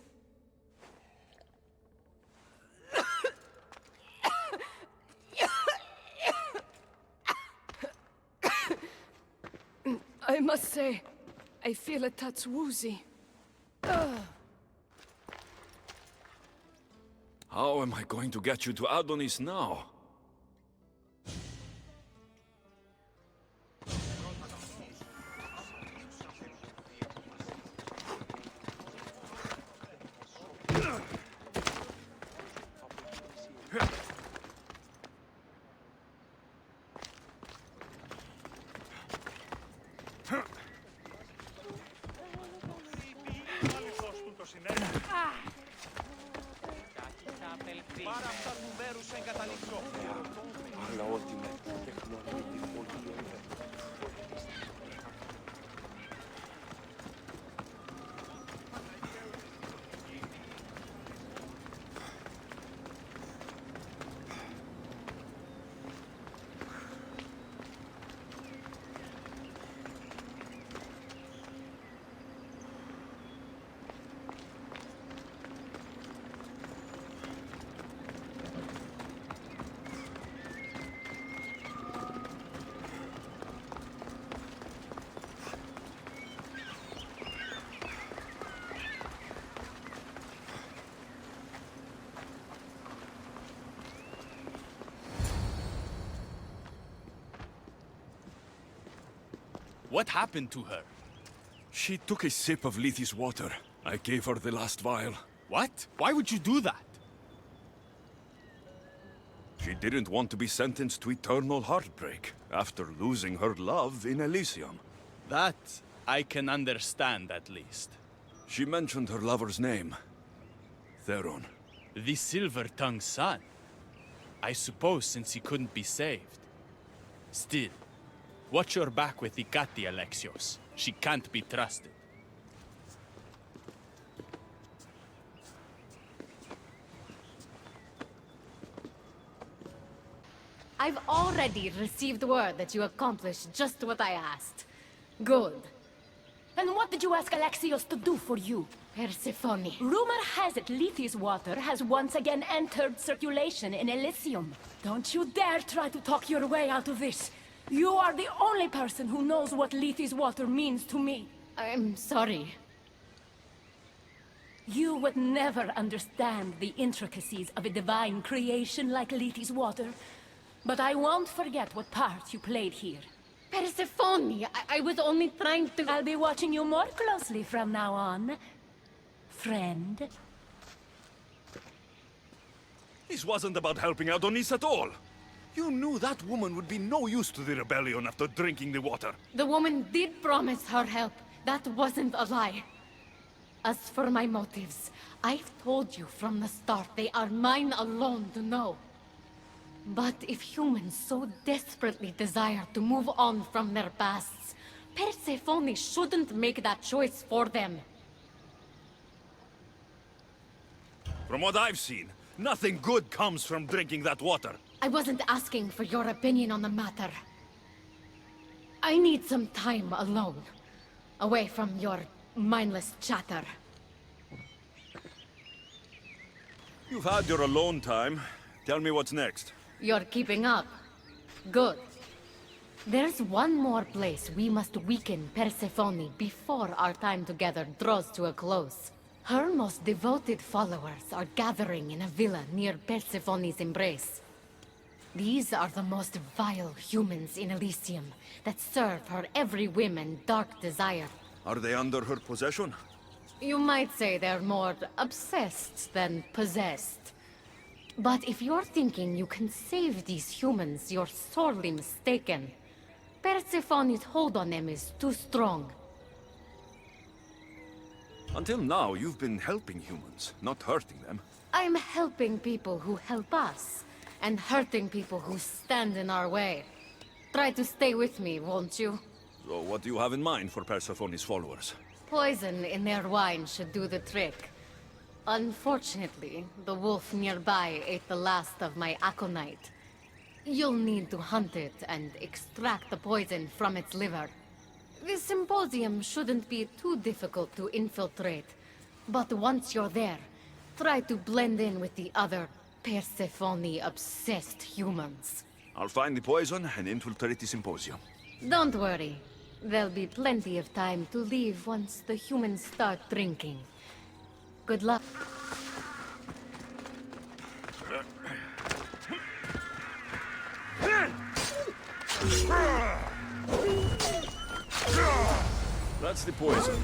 I must say, I feel a touch woozy. How am I going to get you to Adonis now? What happened to her? She took a sip of Lethi's water. I gave her the last vial. What? Why would you do that? She didn't want to be sentenced to eternal heartbreak after losing her love in Elysium. That I can understand, at least. She mentioned her lover's name. Theron. The Silver-Tongued Son. I suppose since he couldn't be saved. Still, watch your back with Ikati, Alexios. She can't be trusted. I've already received word that you accomplished just what I asked. Good. And what did you ask Alexios to do for you? Persephone. Rumor has it Lethi's water has once again entered circulation in Elysium. Don't you dare try to talk your way out of this. You are the only person who knows what Lethi's water means to me. I'm sorry. You would never understand the intricacies of a divine creation like Lethi's water. but I won't forget what part you played here. Persephone, I was only trying to... I'll be watching you more closely from now on, friend. This wasn't about helping Adonis at all. You knew that woman would be no use to the rebellion after drinking the water. The woman did promise her help. That wasn't a lie. As for my motives, I've told you from the start they are mine alone to know. But if humans so desperately desire to move on from their pasts, Persephone shouldn't make that choice for them. From what I've seen, nothing good comes from drinking that water. I wasn't asking for your opinion on the matter. I need some time alone, away from your mindless chatter. You've had your alone time. Tell me what's next. You're keeping up. Good. There's one more place we must weaken Persephone before our time together draws to a close. Her most devoted followers are gathering in a villa near Persephone's embrace. These are the most vile humans in Elysium that serve her every whim and dark desire. Are they under her possession? You might say they're more obsessed than possessed. But if you're thinking you can save these humans, you're sorely mistaken. Persephone's hold on them is too strong. Until now, you've been helping humans, not hurting them. I'm helping people who help us, and hurting people who stand in our way. Try to stay with me, won't you? So what do you have in mind for Persephone's followers? Poison in their wine should do the trick. Unfortunately, the wolf nearby ate the last of my aconite. You'll need to hunt it and extract the poison from its liver. The symposium shouldn't be too difficult to infiltrate, but once you're there, try to blend in with the other Persephone-obsessed humans. I'll find the poison and infiltrate the symposium. Don't worry. There'll be plenty of time to leave once the humans start drinking. Good luck. That's the poison.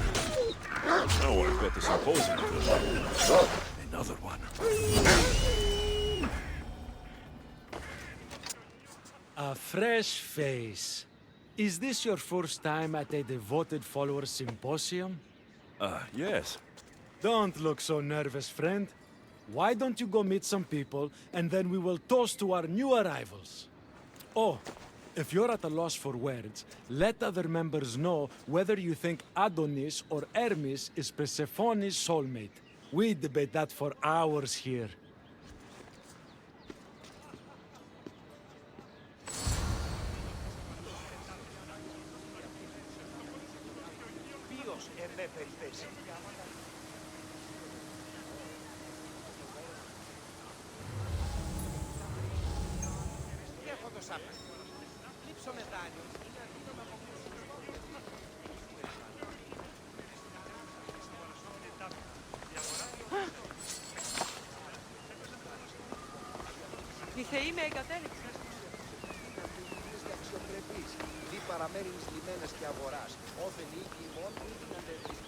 Now I've got the symposium to the another one. A fresh face. Is this your first time at a devoted follower symposium? Yes. Don't look so nervous, friend. Why don't you go meet some people, and then we will toast to our new arrivals? Oh, if you're at a loss for words, let other members know whether you think Adonis or Hermes is Persephone's soulmate. We debate that for hours here. Η θεή με εγκατέλειψε. Δι παραμένεις λιμένες και αγοράς. Όθεν οίκοι μόνο ή την αντεβείς.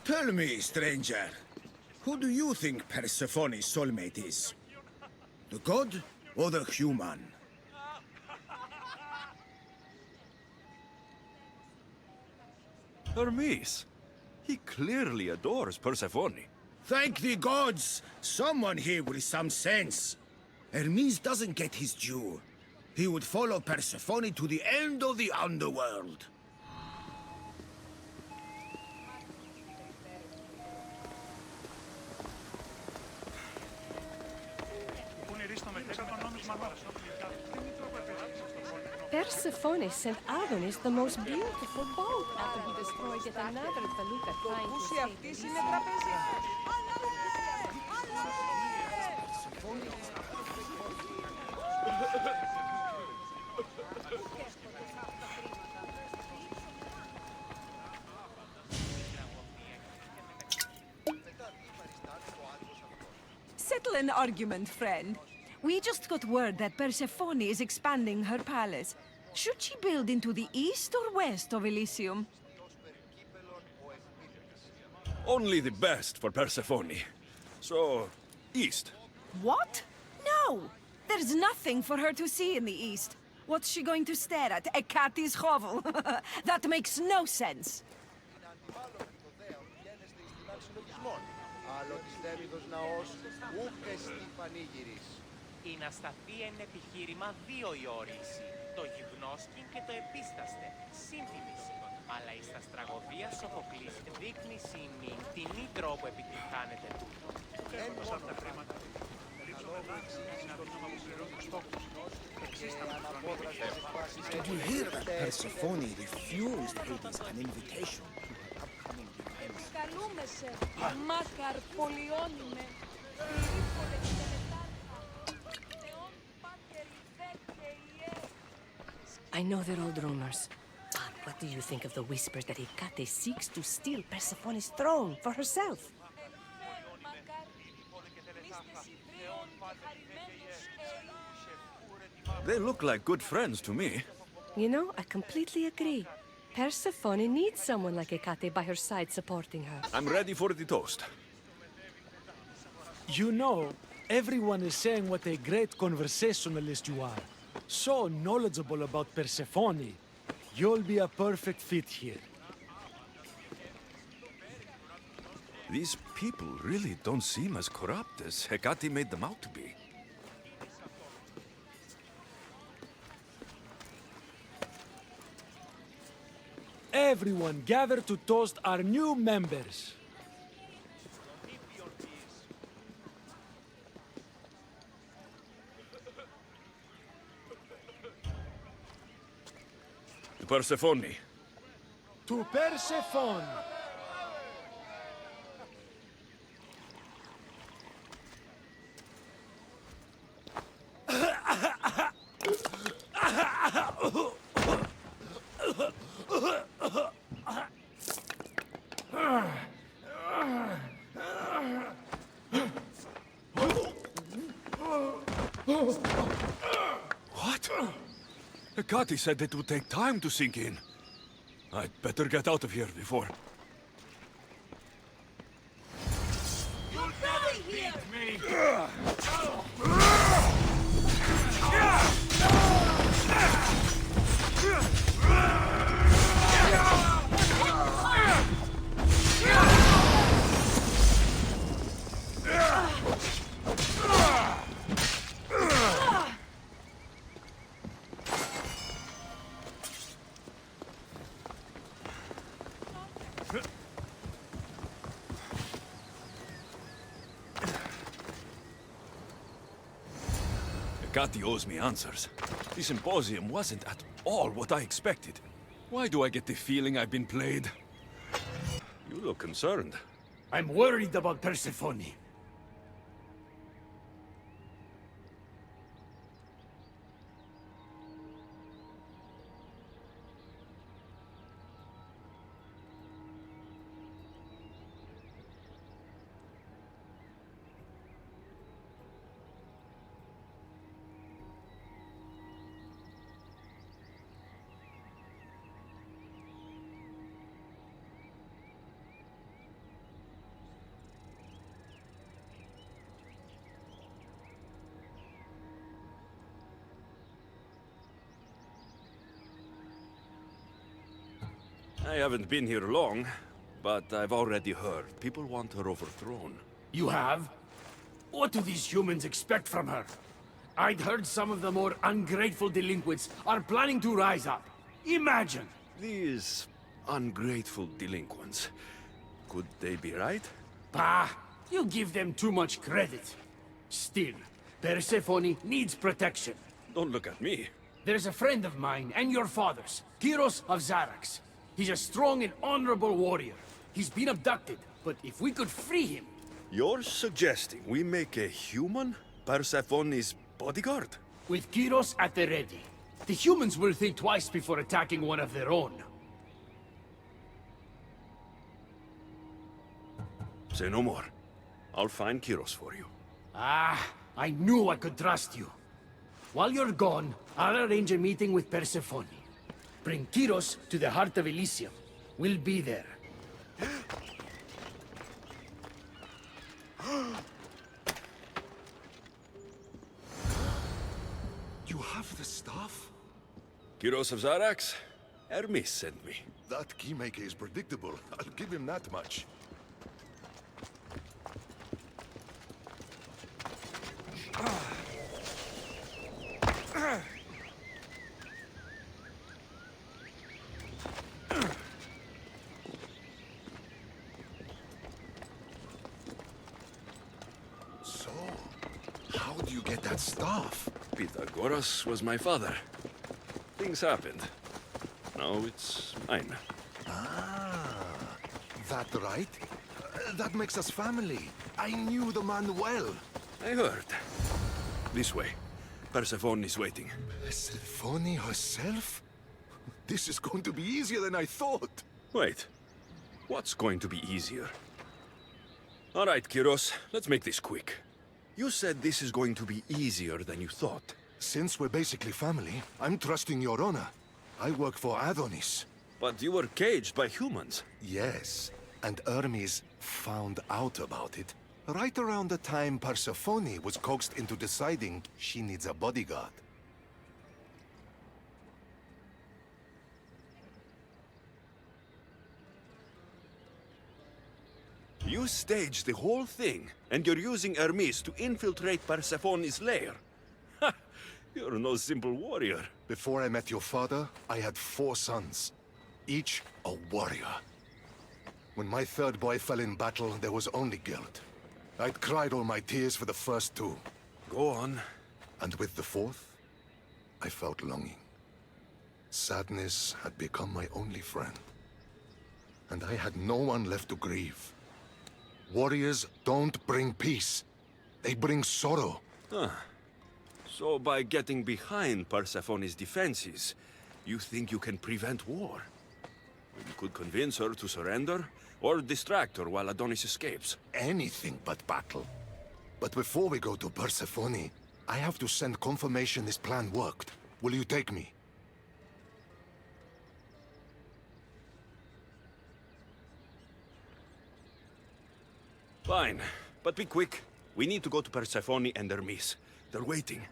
Tell me, stranger, who do you think Persephone's soulmate is? The god or the human? Hermes. He clearly adores Persephone. Thank the gods! Someone here with some sense. Hermes doesn't get his due. He would follow Persephone to the end of the underworld. Persephone sent Adonis the most beautiful boat after he destroyed yet another felucca trying to escape Elysium. Settle an argument, friend. We just got word that Persephone is expanding her palace. Should she build into the east or west of Elysium? Only the best for Persephone. So, east. What? No! There's nothing for her to see in the east. What's she going to stare at? Hekate's hovel? That makes no sense. Η να σταθεί εν επιχείρημα δύο η όρηση, το γυμνόσκιν και το επίσταστε, σύντιμηση. Αλλά εις τα στραγωδία Σοφοκλής δείχνει σημείν την ή τρόπο επιτυχάνεται τούτο. Did you hear that Persephone refused Hades an invitation to her upcoming event? Καλούμε σε, μάκαρ πολυόνυμε. I know they're old rumors, but what do you think of the whispers that Hekate seeks to steal Persephone's throne for herself? They look like good friends to me. You know, I completely agree. Persephone needs someone like Hekate by her side supporting her. I'm ready for the toast. You know, everyone is saying what a great conversationalist you are. So knowledgeable about Persephone. You'll be a perfect fit here. These people really don't seem as corrupt as Hekate made them out to be. Everyone gather to toast our new members. To Persephone. To Persephone. What? Hekate said it would take time to sink in. I'd better get out of here before... You'll never beat me! Hekate owes me answers. The symposium wasn't at all what I expected. Why do I get the feeling I've been played? You look concerned. I'm worried about Persephone. I haven't been here long, but I've already heard people want her overthrown. You have? What do these humans expect from her? I'd heard some of the more ungrateful delinquents are planning to rise up. Imagine! These ungrateful delinquents. Could they be right? Bah! You give them too much credit. Still, Persephone needs protection. Don't look at me. There's a friend of mine, and your father's, Kyros of Zarax. He's a strong and honorable warrior. He's been abducted, but if we could free him... You're suggesting we make a human Persephone's bodyguard? With Kyros at the ready. The humans will think twice before attacking one of their own. Say no more. I'll find Kyros for you. Ah, I knew I could trust you. While you're gone, I'll arrange a meeting with Persephone. Bring Kyros to the heart of Elysium. We'll be there. You have the staff? Kyros of Zarax? Hermes sent me. That keymaker is predictable. I'll give him that much. So, how do you get that staff? Pythagoras was my father. Things happened. Now it's mine. Ah, that right? That makes us family. I knew the man well. I heard. This way. Persephone is waiting. Persephone herself? This is going to be easier than I thought. Wait. What's going to be easier? All right, Kyros, let's make this quick. You said this is going to be easier than you thought. Since we're basically family, I'm trusting your honor. I work for Adonis. But you were caged by humans. Yes, and Hermes found out about it right around the time Persephone was coaxed into deciding she needs a bodyguard. You staged the whole thing, and you're using Hermes to infiltrate Persephone's lair. Ha! You're no simple warrior. Before I met your father, I had 4 sons, each a warrior. When my third boy fell in battle, there was only guilt. I'd cried all my tears for the first 2. Go on. And with the 4th, I felt longing. Sadness had become my only friend. And I had no one left to grieve. Warriors don't bring peace. They bring sorrow. Huh. So by getting behind Persephone's defenses, you think you can prevent war? You could convince her to surrender, or distract her while Adonis escapes. Anything but battle. But before we go to Persephone, I have to send confirmation this plan worked. Will you take me? Fine, but be quick. We need to go to Persephone and Hermes. They're waiting.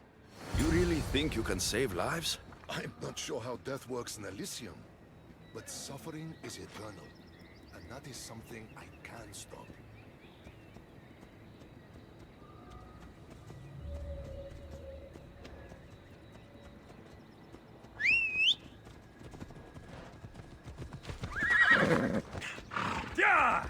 You really think you can save lives? I'm not sure how death works in Elysium, but suffering is eternal, and that is something I can't stop. Yeah!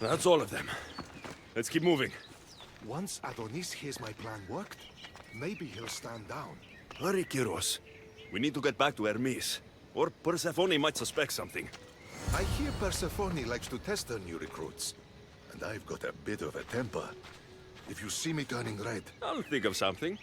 That's all of them. Let's keep moving. Once Adonis hears my plan worked, maybe he'll stand down. Hurry, Kyros. We need to get back to Hermes, or Persephone might suspect something. I hear Persephone likes to test her new recruits, and I've got a bit of a temper. If you see me turning red... I'll think of something.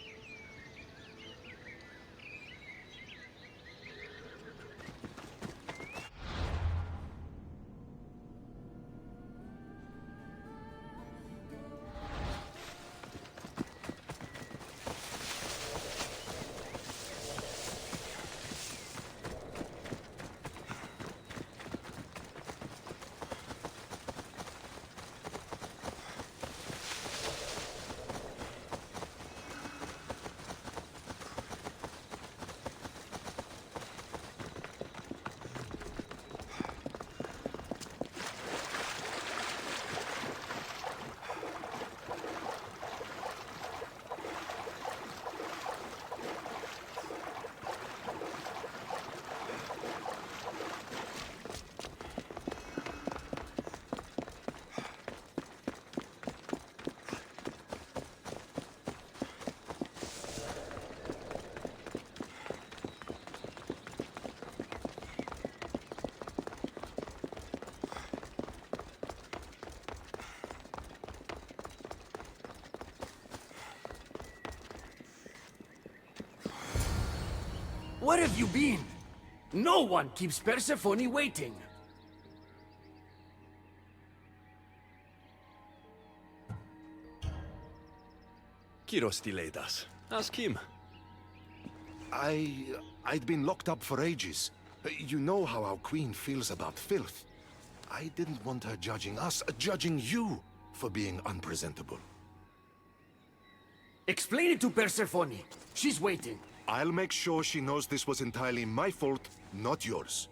Where have you been? No one keeps Persephone waiting. Kyros delayed us. Ask him. I'd been locked up for ages. You know how our queen feels about filth. I didn't want her judging us, judging you for being unpresentable. Explain it to Persephone. She's waiting. I'll make sure she knows this was entirely my fault, not yours.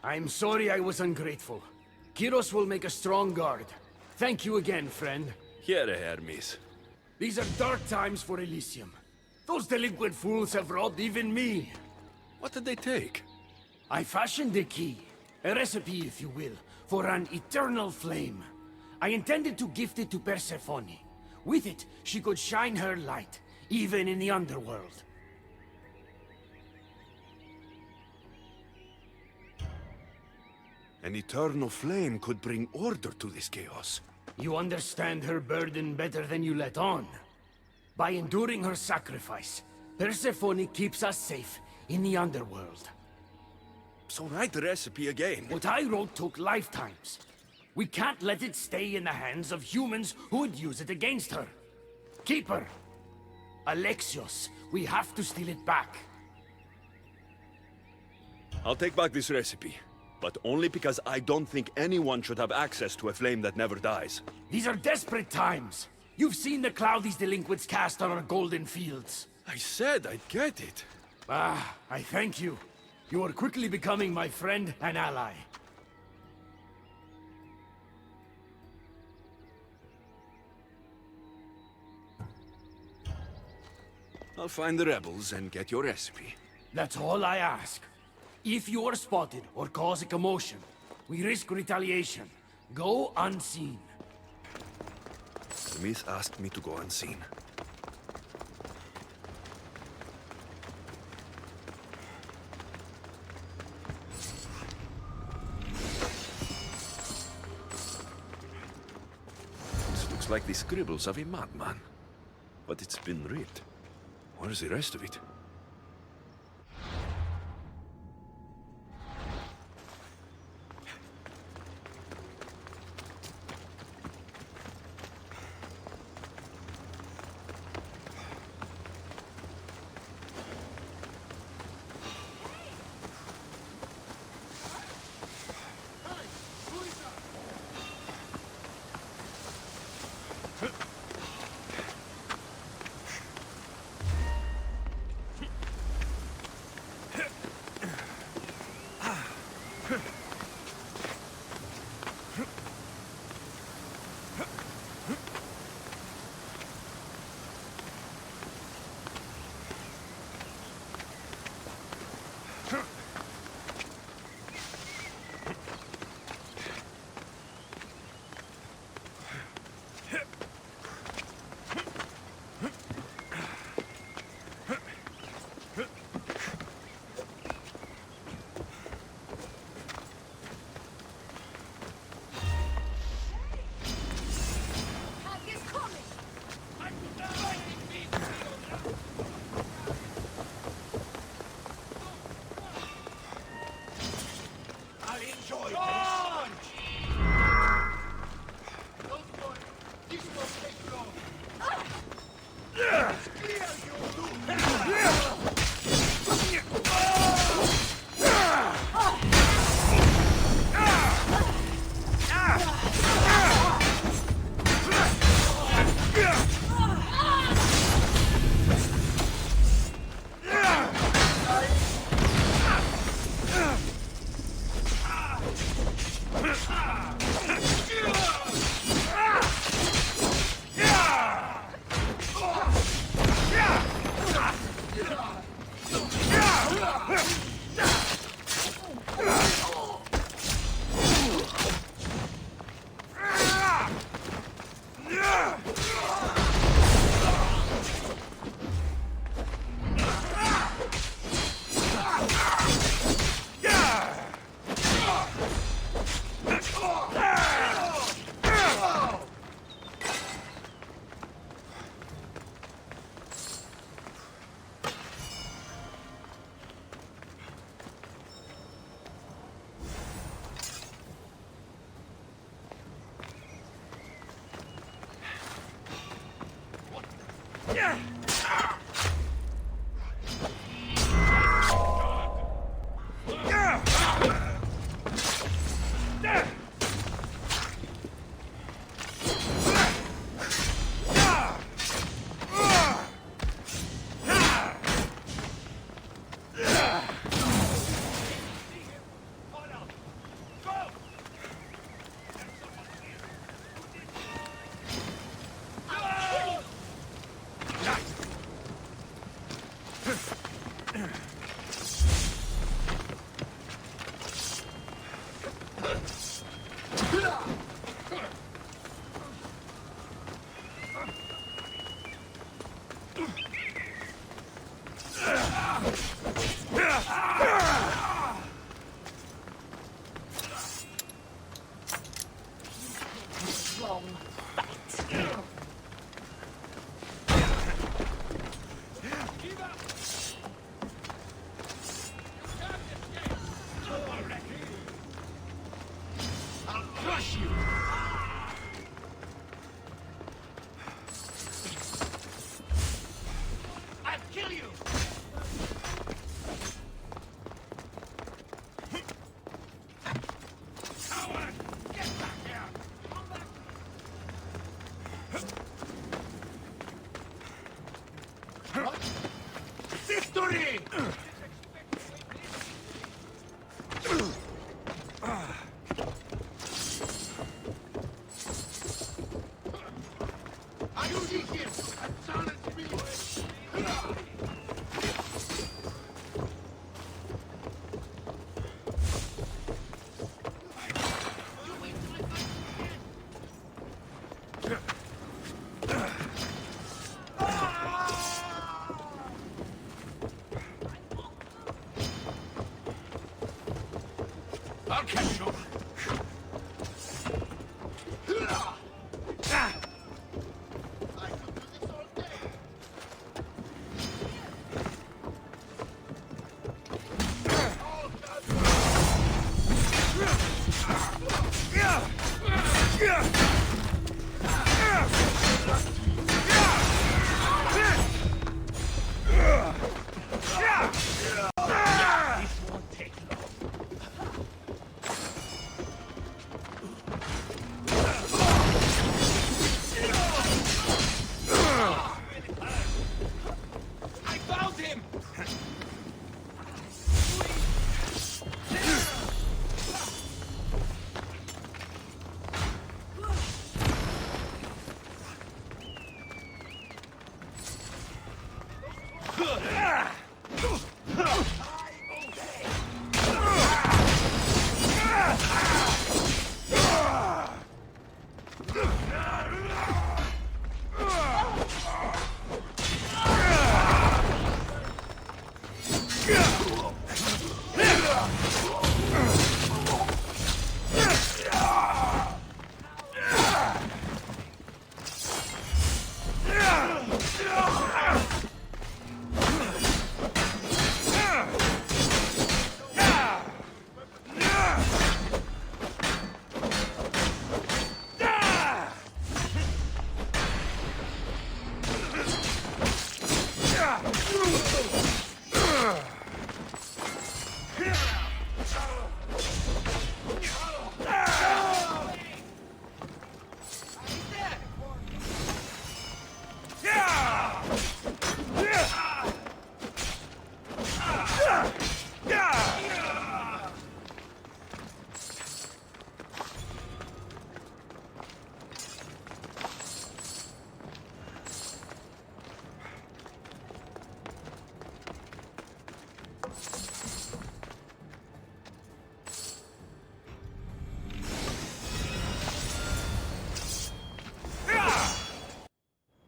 I'm sorry I was ungrateful. Kyros will make a strong guard. Thank you again, friend. Here, Hermes. These are dark times for Elysium. Those delinquent fools have robbed even me. What did they take? I fashioned a key. A recipe, if you will, for an eternal flame. I intended to gift it to Persephone. With it, she could shine her light, even in the underworld. An eternal flame could bring order to this chaos. You understand her burden better than you let on. By enduring her sacrifice, Persephone keeps us safe in the underworld. So write the recipe again. What I wrote took lifetimes. We can't let it stay in the hands of humans who would use it against her. Keep her. Alexios, we have to steal it back. I'll take back this recipe. But only because I don't think anyone should have access to a flame that never dies. These are desperate times. You've seen the cloud these delinquents cast on our golden fields. I said I'd get it. Ah, I thank you. You are quickly becoming my friend and ally. I'll find the rebels and get your recipe. That's all I ask. If you are spotted or cause a commotion, we risk retaliation. Go unseen. Hermes asked me to go unseen. This looks like the scribbles of a madman. But it's been read. Where's the rest of it? crush you! I'll kill you! Coward! Get back here! Come back! Victory! You seek him and challenge me! I'll catch you!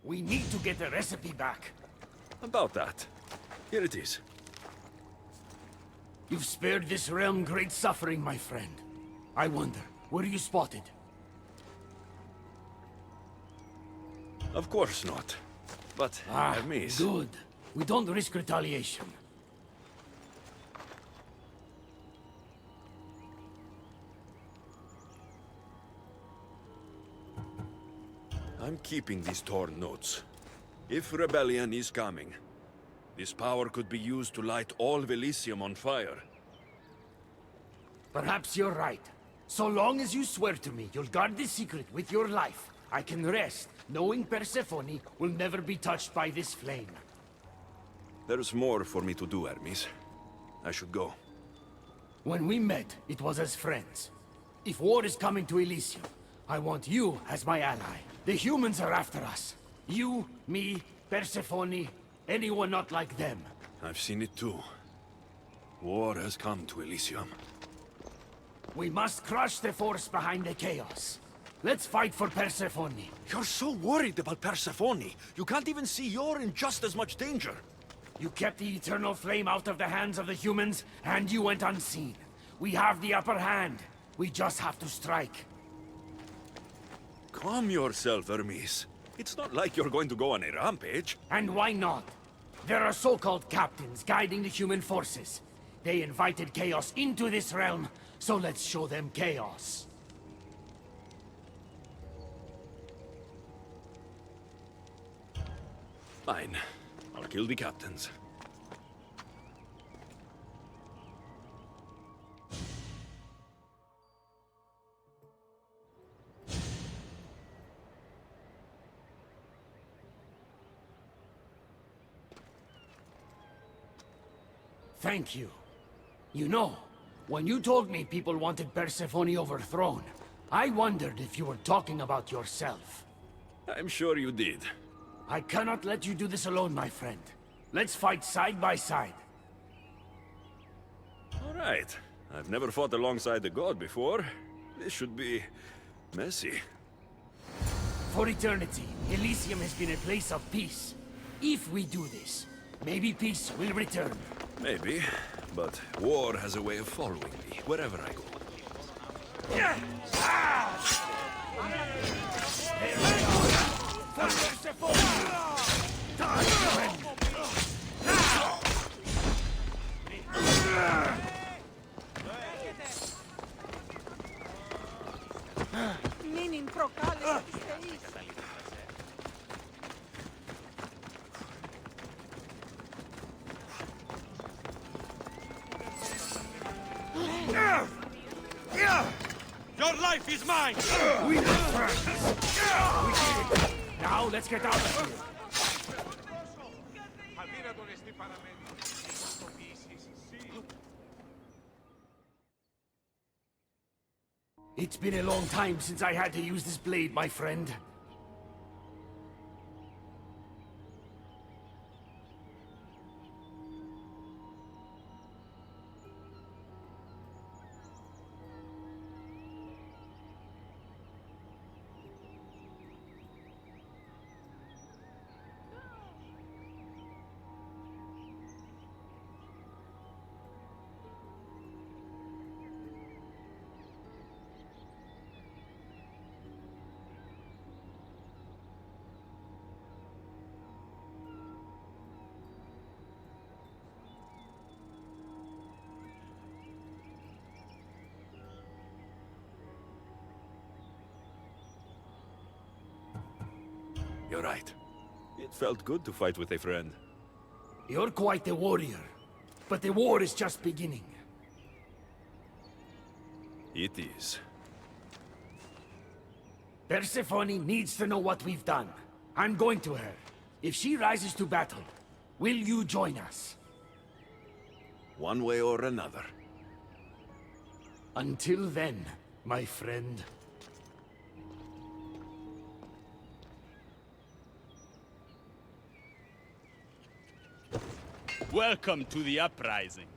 We need to get the recipe back. About that. Here it is. You've spared this realm great suffering, my friend. I wonder, were you spotted? Of course not. But, Hermes... Good. We don't risk retaliation. I'm keeping these torn notes. If rebellion is coming, this power could be used to light all of ELYSIUM on fire. Perhaps you're right. So long as you swear to me you'll guard this secret with your life, I can rest, knowing Persephone will never be touched by this flame. There's more for me to do, Hermes. I should go. When we met, it was as friends. If war is coming to ELYSIUM, I want you as my ally. The humans are after us. You, me, Persephone, anyone not like them. I've seen it too. War has come to ELYSIUM. We must crush the force behind the chaos. Let's fight for Persephone. You're so worried about Persephone. You can't even see you're in just as much danger. You kept the eternal flame out of the hands of the humans, and you went unseen. We have the upper hand. We just have to strike. Calm yourself, Hermes. It's not like you're going to go on a rampage. And why not? There are so-called captains guiding the human forces. They invited chaos into this realm, so let's show them chaos. Fine. I'll kill the captains. Thank you. You know, when you told me people wanted Persephone overthrown, I wondered if you were talking about yourself. I'm sure you did. I cannot let you do this alone, my friend. Let's fight side by side. All right. I've never fought alongside a god before. This should be messy. For eternity, Elysium has been a place of peace. If we do this, maybe peace will return. Maybe, but war has a way of following me wherever I go. Μην προκάλεσε τις θεείς. Your life is mine! We did it! Now let's get out of here! It's been a long time since I had to use this blade, my friend. You're right. It felt good to fight with a friend. You're quite a warrior, but the war is just beginning. It is. Persephone needs to know what we've done. I'm going to her. If she rises to battle, will you join us? One way or another. Until then, my friend. Welcome to the uprising.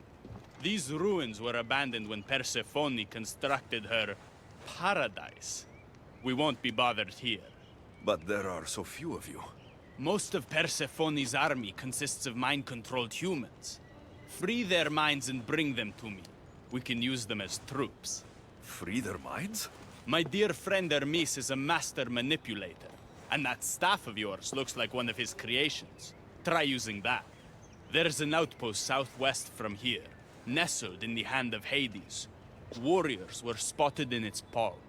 These ruins were abandoned when Persephone constructed her paradise. We won't be bothered here. But there are so few of you. Most of Persephone's army consists of mind-controlled humans. Free their minds and bring them to me. We can use them as troops. Free their minds? My dear friend Hermes is a master manipulator. And that staff of yours looks like one of his creations. Try using that. There's an outpost southwest from here, nestled in the hand of Hades. Warriors were spotted in its palm.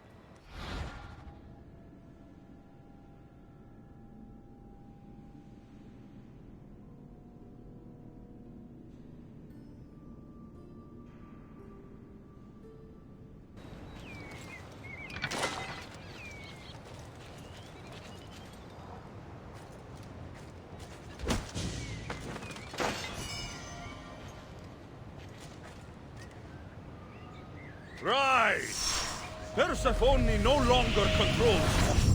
Rise! Persephone no longer controls.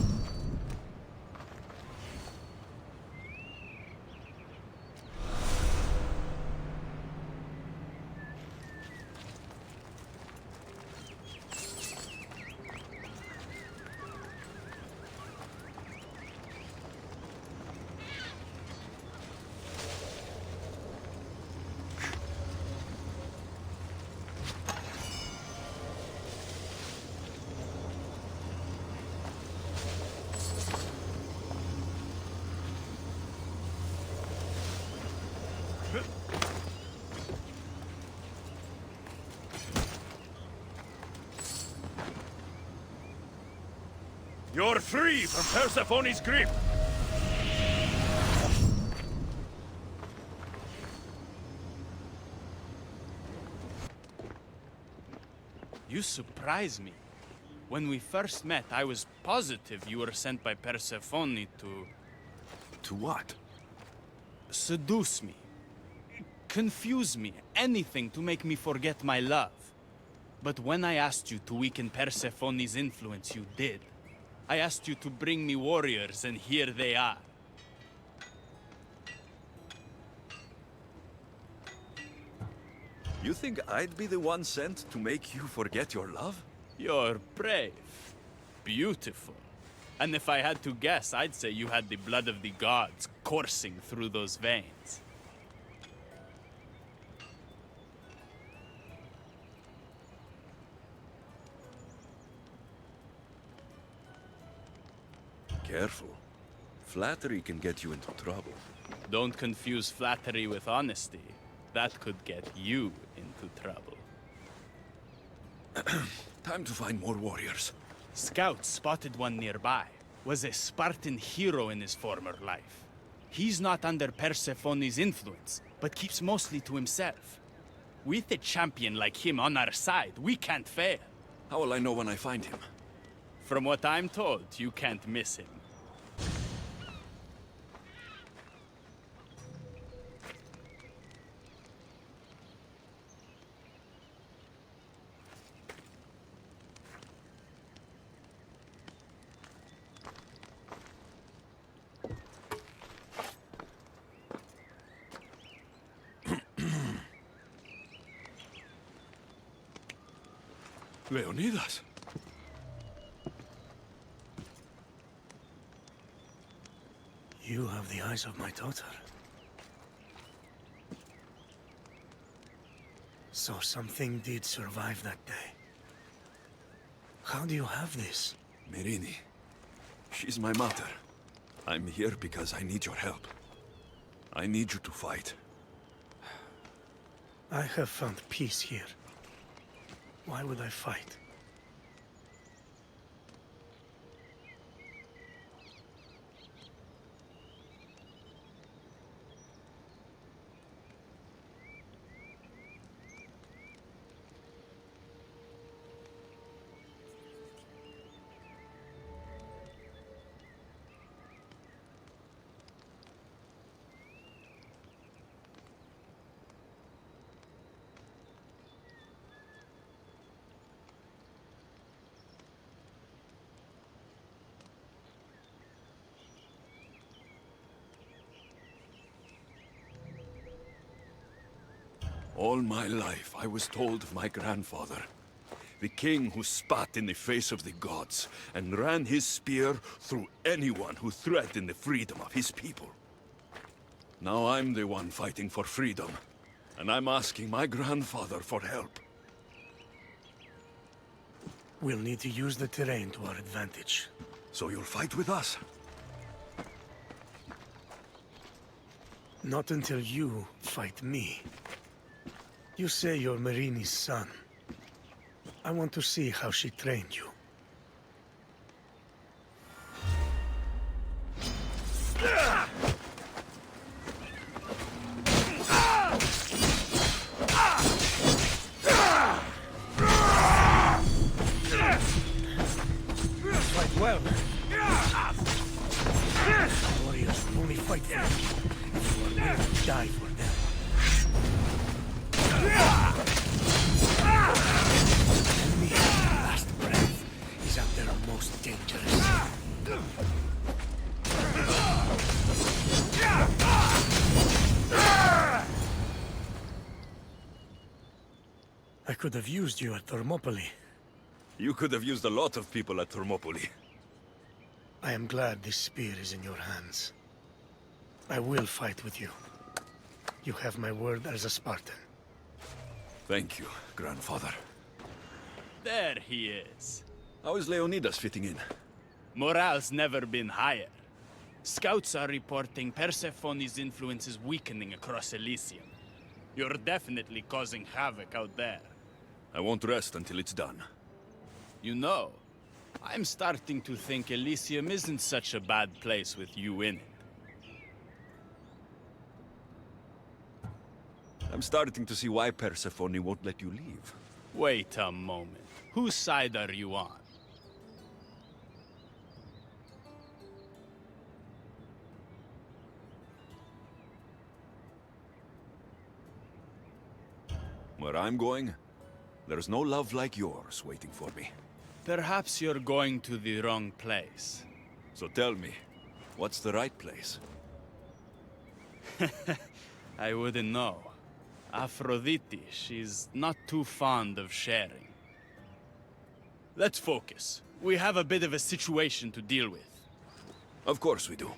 You're free from Persephone's grip! You surprise me. When we first met, I was positive you were sent by Persephone to... To what? Seduce me. Confuse me. Anything to make me forget my love. But when I asked you to weaken Persephone's influence, you did. I asked you to bring me warriors, and here they are. You think I'd be the one sent to make you forget your love? You're brave. Beautiful. And if I had to guess, I'd say you had the blood of the gods coursing through those veins. Careful. Flattery can get you into trouble. Don't confuse flattery with honesty. That could get you into trouble. Time to find more warriors. Scouts spotted one nearby. Was a Spartan hero in his former life. He's not under Persephone's influence, but keeps mostly to himself. With a champion like him on our side, we can't fail. How will I know when I find him? From what I'm told, you can't miss him. Leonidas. You have the eyes of my daughter. So something did survive that day. How do you have this? Myrrine. She's my mother. I'm here because I need your help. I need you to fight. I have found peace here. Why would I fight? All my life, I was told of my grandfather, the king who spat in the face of the gods and ran his spear through anyone who threatened the freedom of his people. Now I'm the one fighting for freedom, and I'm asking my grandfather for help. We'll need to use the terrain to our advantage. So you'll fight with us? Not until you fight me. You say you're Myrrine's son. I want to see how she trained you. Fight well. Warriors will only fight for you if you are willing to die for them. Enemy last breath is at their most dangerous. I could have used you at Thermopylae. You could have used a lot of people at Thermopylae. I am glad this spear is in your hands. I will fight with you. You have my word as a Spartan. Thank you, grandfather. There he is. How is Leonidas fitting in? Morale's never been higher. Scouts are reporting Persephone's influence is weakening across Elysium. You're definitely causing havoc out there. I won't rest until it's done. You know, I'm starting to think Elysium isn't such a bad place with you in it. I'm starting to see why Persephone won't let you leave. Wait a moment. Whose side are you on? Where I'm going, there's no love like yours waiting for me. Perhaps you're going to the wrong place. So tell me, what's the right place? I wouldn't know. Aphrodite, she's not too fond of sharing. Let's focus. We have a bit of a situation to deal with. Of course we do.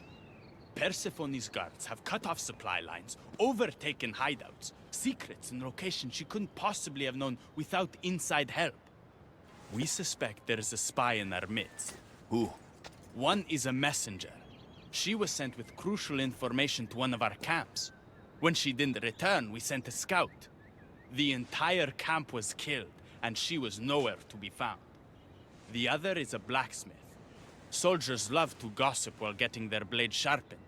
Persephone's guards have cut off supply lines, overtaken hideouts, secrets and locations she couldn't possibly have known without inside help. We suspect there's a spy in our midst. Who? One is a messenger. She was sent with crucial information to one of our camps. When she didn't return, we sent a scout. The entire camp was killed, and she was nowhere to be found. The other is a blacksmith. Soldiers love to gossip while getting their blades sharpened.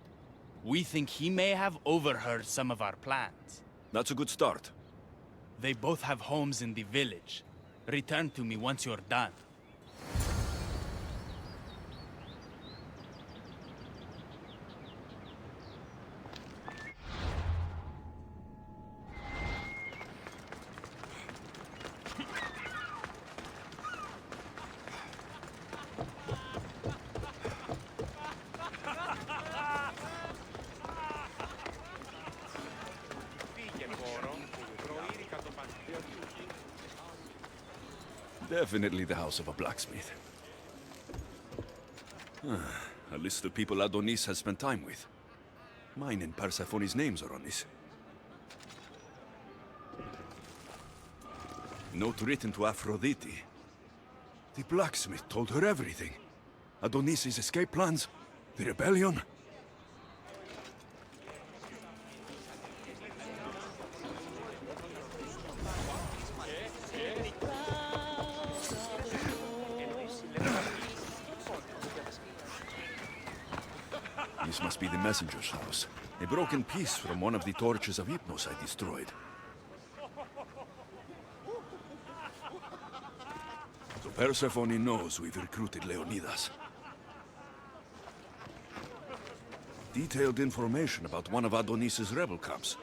We think he may have overheard some of our plans. That's a good start. They both have homes in the village. Return to me once you're done. Definitely the house of a blacksmith. A list of people Adonis has spent time with. Mine and Persephone's names are on this. Note written to Aphrodite. The blacksmith told her everything. Adonis's escape plans, the rebellion. This must be the messenger's house. A broken piece from one of the torches of Hypnos I destroyed. So Persephone knows we've recruited Leonidas. Detailed information about one of Adonis's rebel camps.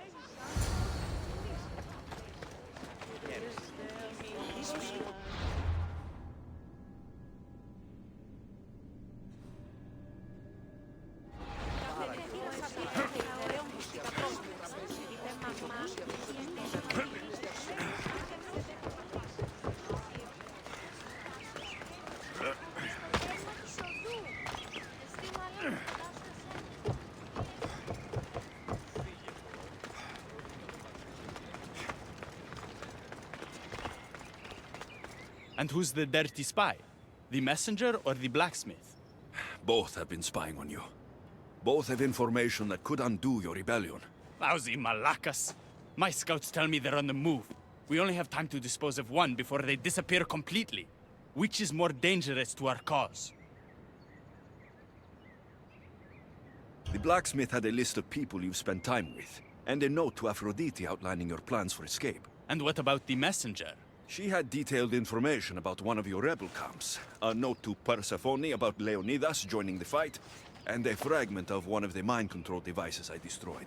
And who's the dirty spy? The messenger or the blacksmith? Both have been spying on you. Both have information that could undo your rebellion. Lousy malacas. My scouts tell me they're on the move. We only have time to dispose of one before they disappear completely. Which is more dangerous to our cause? The blacksmith had a list of people you've spent time with, and a note to Aphrodite outlining your plans for escape. And what about the messenger? She had detailed information about one of your rebel camps, a note to Persephone about Leonidas joining the fight, and a fragment of one of the mind control devices I destroyed.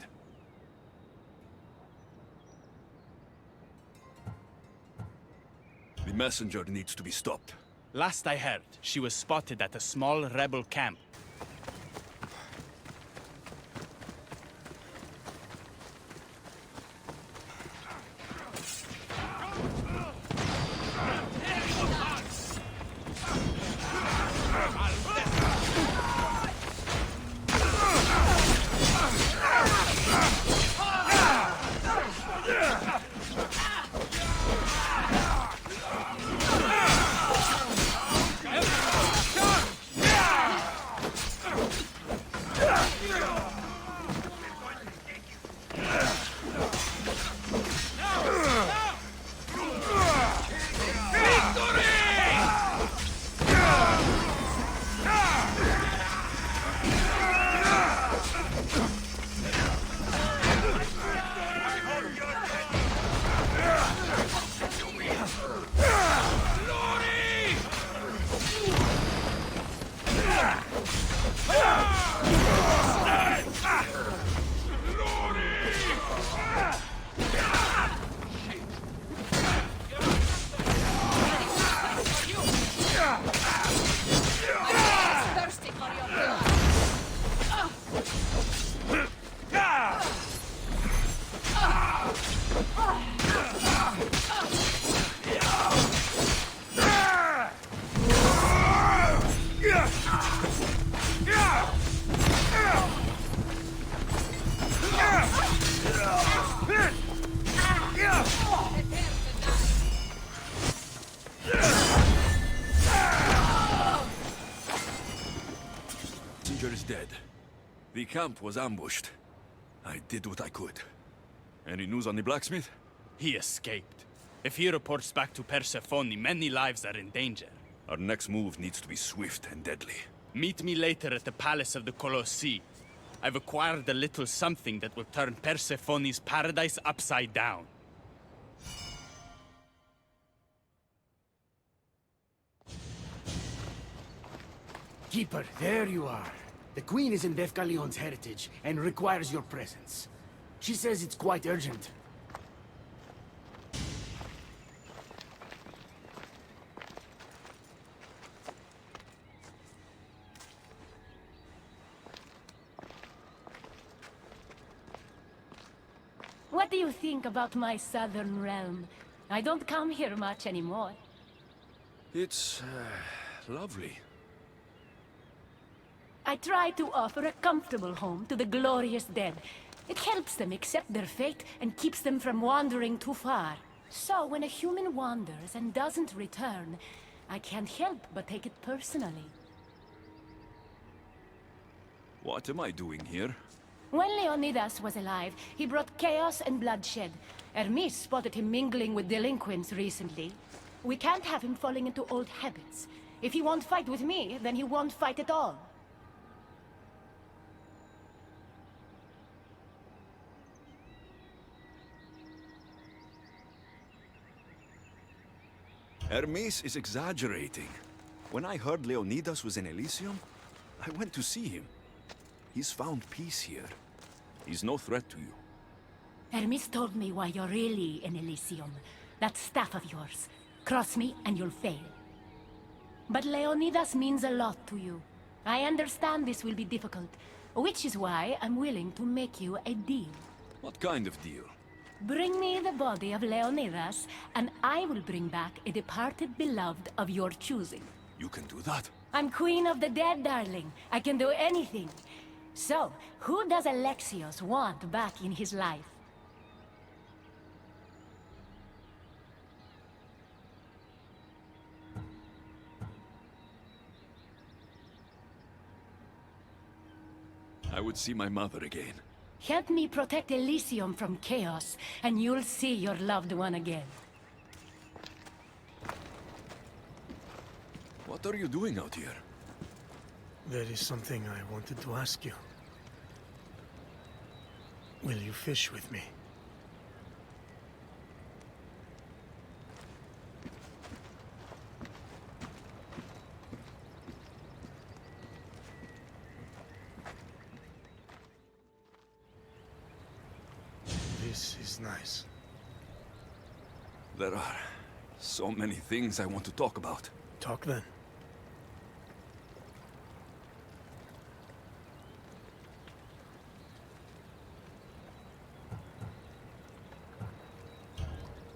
The messenger needs to be stopped. Last I heard, she was spotted at a small rebel camp. major is dead. The camp was ambushed. I did what I could. Any news on the blacksmith? He escaped. If he reports back to Persephone, many lives are in danger. Our next move needs to be swift and deadly. Meet me later at the Palace of the Colossi. I've acquired a little something that will turn Persephone's paradise upside down. Keeper, there you are. The Queen is in Defcalion's heritage and requires your presence. She says it's quite urgent. What do you think about my southern realm? I don't come here much anymore. It's lovely. I try to offer a comfortable home to the glorious dead. It helps them accept their fate and keeps them from wandering too far. So when a human wanders and doesn't return, I can't help but take it personally. What am I doing here? When Leonidas was alive, he brought chaos and bloodshed. Hermes spotted him mingling with delinquents recently. We can't have him falling into old habits. If he won't fight with me, then he won't fight at all. Hermes is exaggerating. When I heard Leonidas was in Elysium, I went to see him. He's found peace here. He's no threat to you. Hermes told me why you're really in Elysium. That staff of yours. Cross me and you'll fail. But Leonidas means a lot to you. I understand this will be difficult, which is why I'm willing to make you a deal. What kind of deal? Bring me the body of Leonidas, and I will bring back a departed beloved of your choosing. You can do that? I'm queen of the dead, darling. I can do anything. So, who does Alexios want back in his life? I would see my mother again. Help me protect Elysium from chaos, and you'll see your loved one again. What are you doing out here? There is something I wanted to ask you. Will you fish with me? This is nice. There are so many things I want to talk about. Talk then.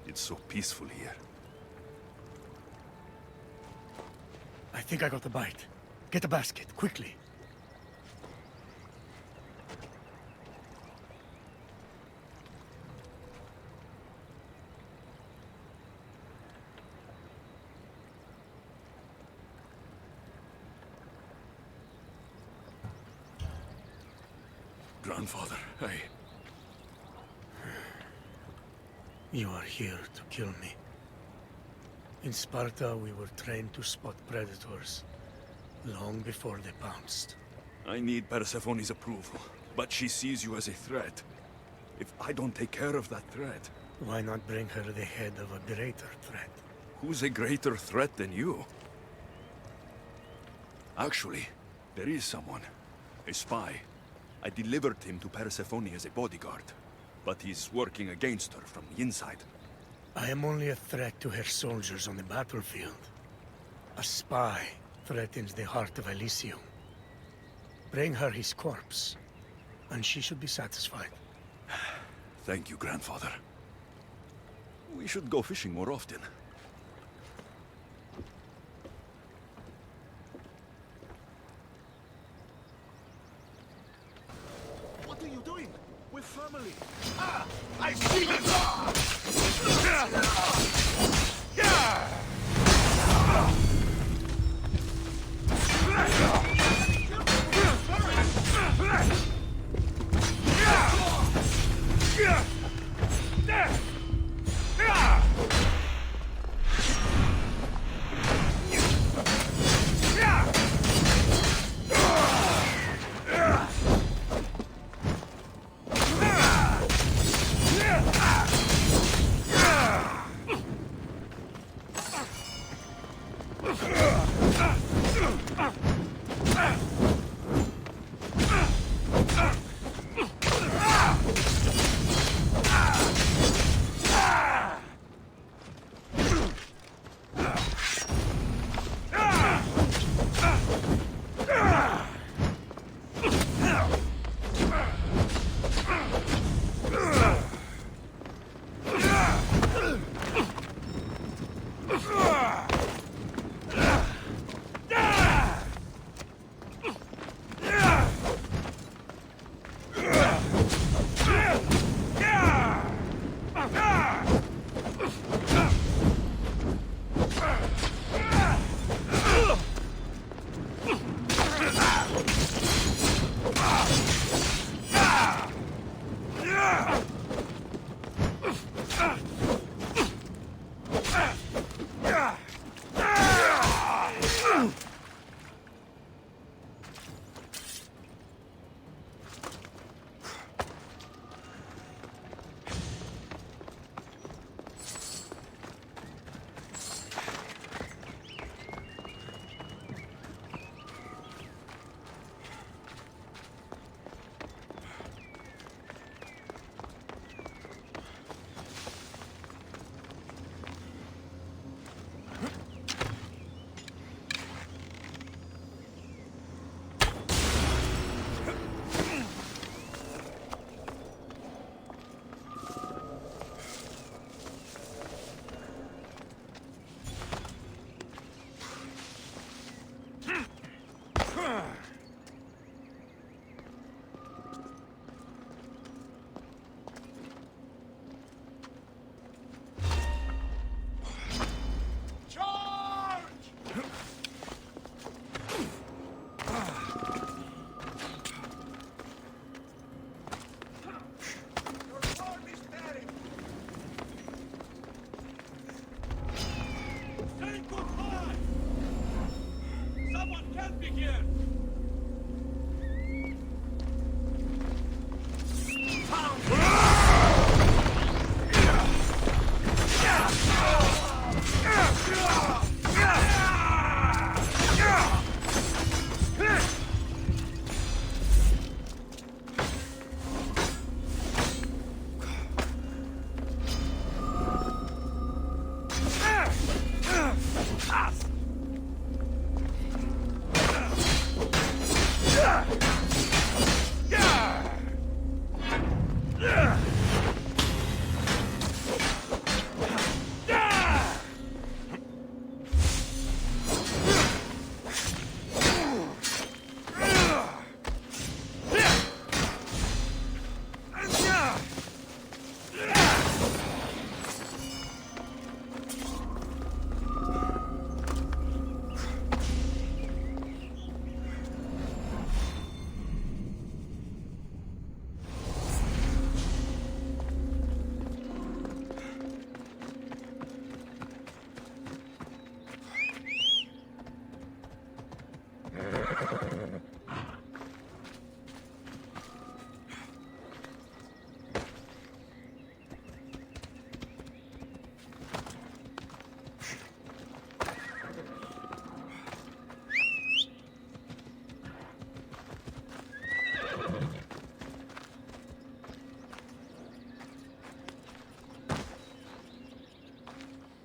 It's so peaceful here. I think I got the bite. Get a basket, quickly. Grandfather, You are here to kill me. In Sparta, we were trained to spot predators, long before they pounced. I need Persephone's approval, but she sees you as a threat. If I don't take care of that threat... Why not bring her the head of a greater threat? Who's a greater threat than you? Actually, there is someone. A spy. I delivered him to Persephone as a bodyguard, but he's working against her from the inside. I am only a threat to her soldiers on the battlefield. A spy threatens the heart of Elysium. Bring her his corpse, and she should be satisfied. Thank you, grandfather. We should go fishing more often. What are you doing? We're family. Ah! I see you!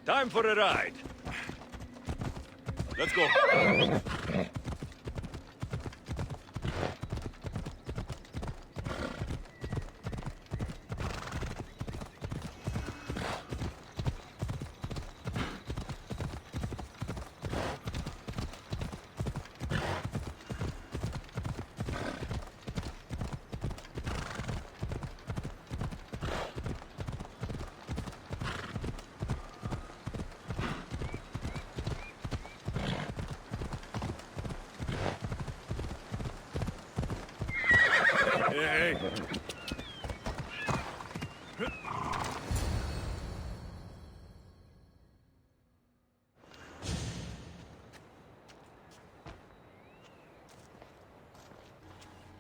Time for a ride. Let's go. Hey.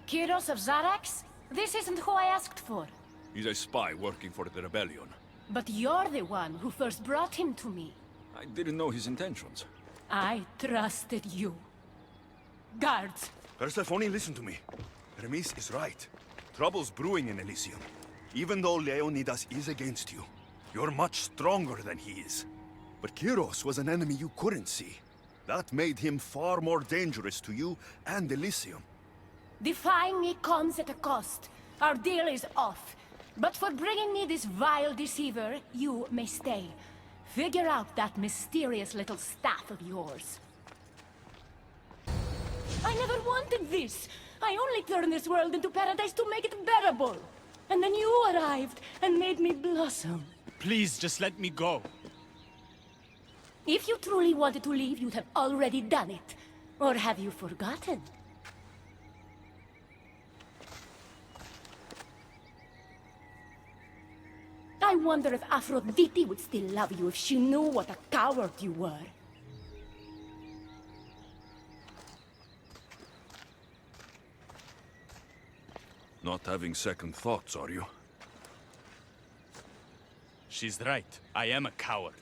Kyros of Zarax? This isn't who I asked for. He's a spy working for the rebellion. But you're the one who first brought him to me. I didn't know his intentions. I trusted you. Guards! Persephone, listen to me. Hermes is right. Trouble's brewing in Elysium. Even though Leonidas is against you, you're much stronger than he is. But Kyros was an enemy you couldn't see. That made him far more dangerous to you and Elysium. Defying me comes at a cost. Our deal is off. But for bringing me this vile deceiver, you may stay. Figure out that mysterious little staff of yours. I never wanted this! I only turned this world into paradise to make it bearable! And then you arrived and made me blossom. Please, just let me go. If you truly wanted to leave, you'd have already done it. Or have you forgotten? I wonder if Aphrodite would still love you if she knew what a coward you were. Not having second thoughts, are you? She's right. I am a coward.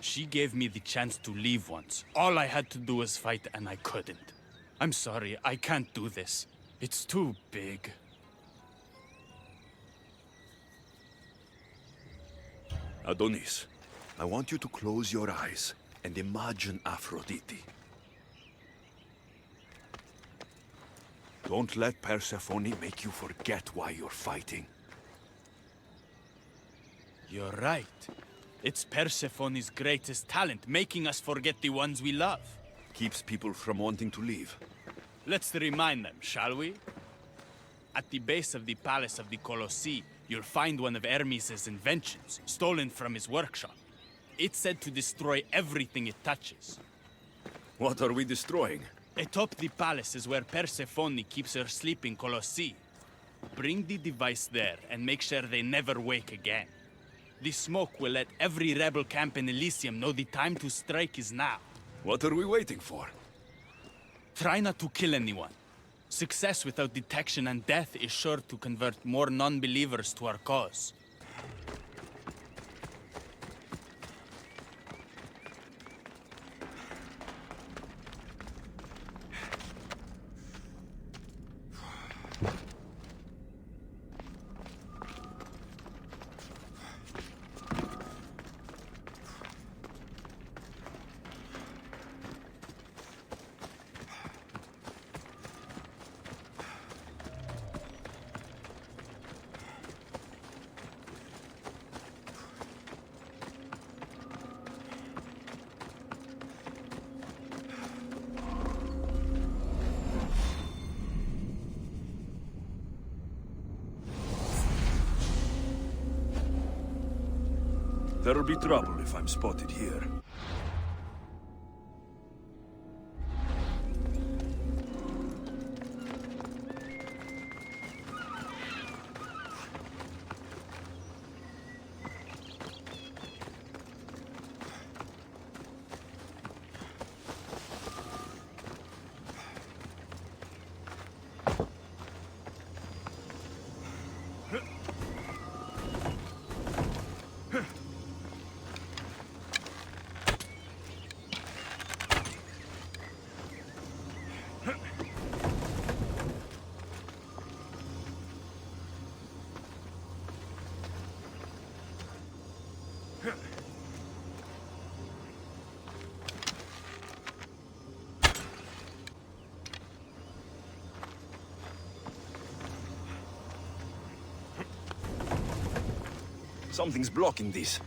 She gave me the chance to leave once. All I had to do was fight, and I couldn't. I'm sorry, I can't do this. It's too big. Adonis, I want you to close your eyes and imagine Aphrodite. Don't let Persephone make you forget why you're fighting. You're right. It's Persephone's greatest talent, making us forget the ones we love. Keeps people from wanting to leave. Let's remind them, shall we? At the base of the palace of the Colossi, you'll find one of Hermes' inventions, stolen from his workshop. It's said to destroy everything it touches. What are we destroying? Atop the palace is where Persephone keeps her sleeping Colossi. Bring the device there and make sure they never wake again. The smoke will let every rebel camp in Elysium know the time to strike is now. What are we waiting for? Try not to kill anyone. Success without detection and death is sure to convert more non-believers to our cause. There'll be trouble if I'm spotted here. Something's blocking this.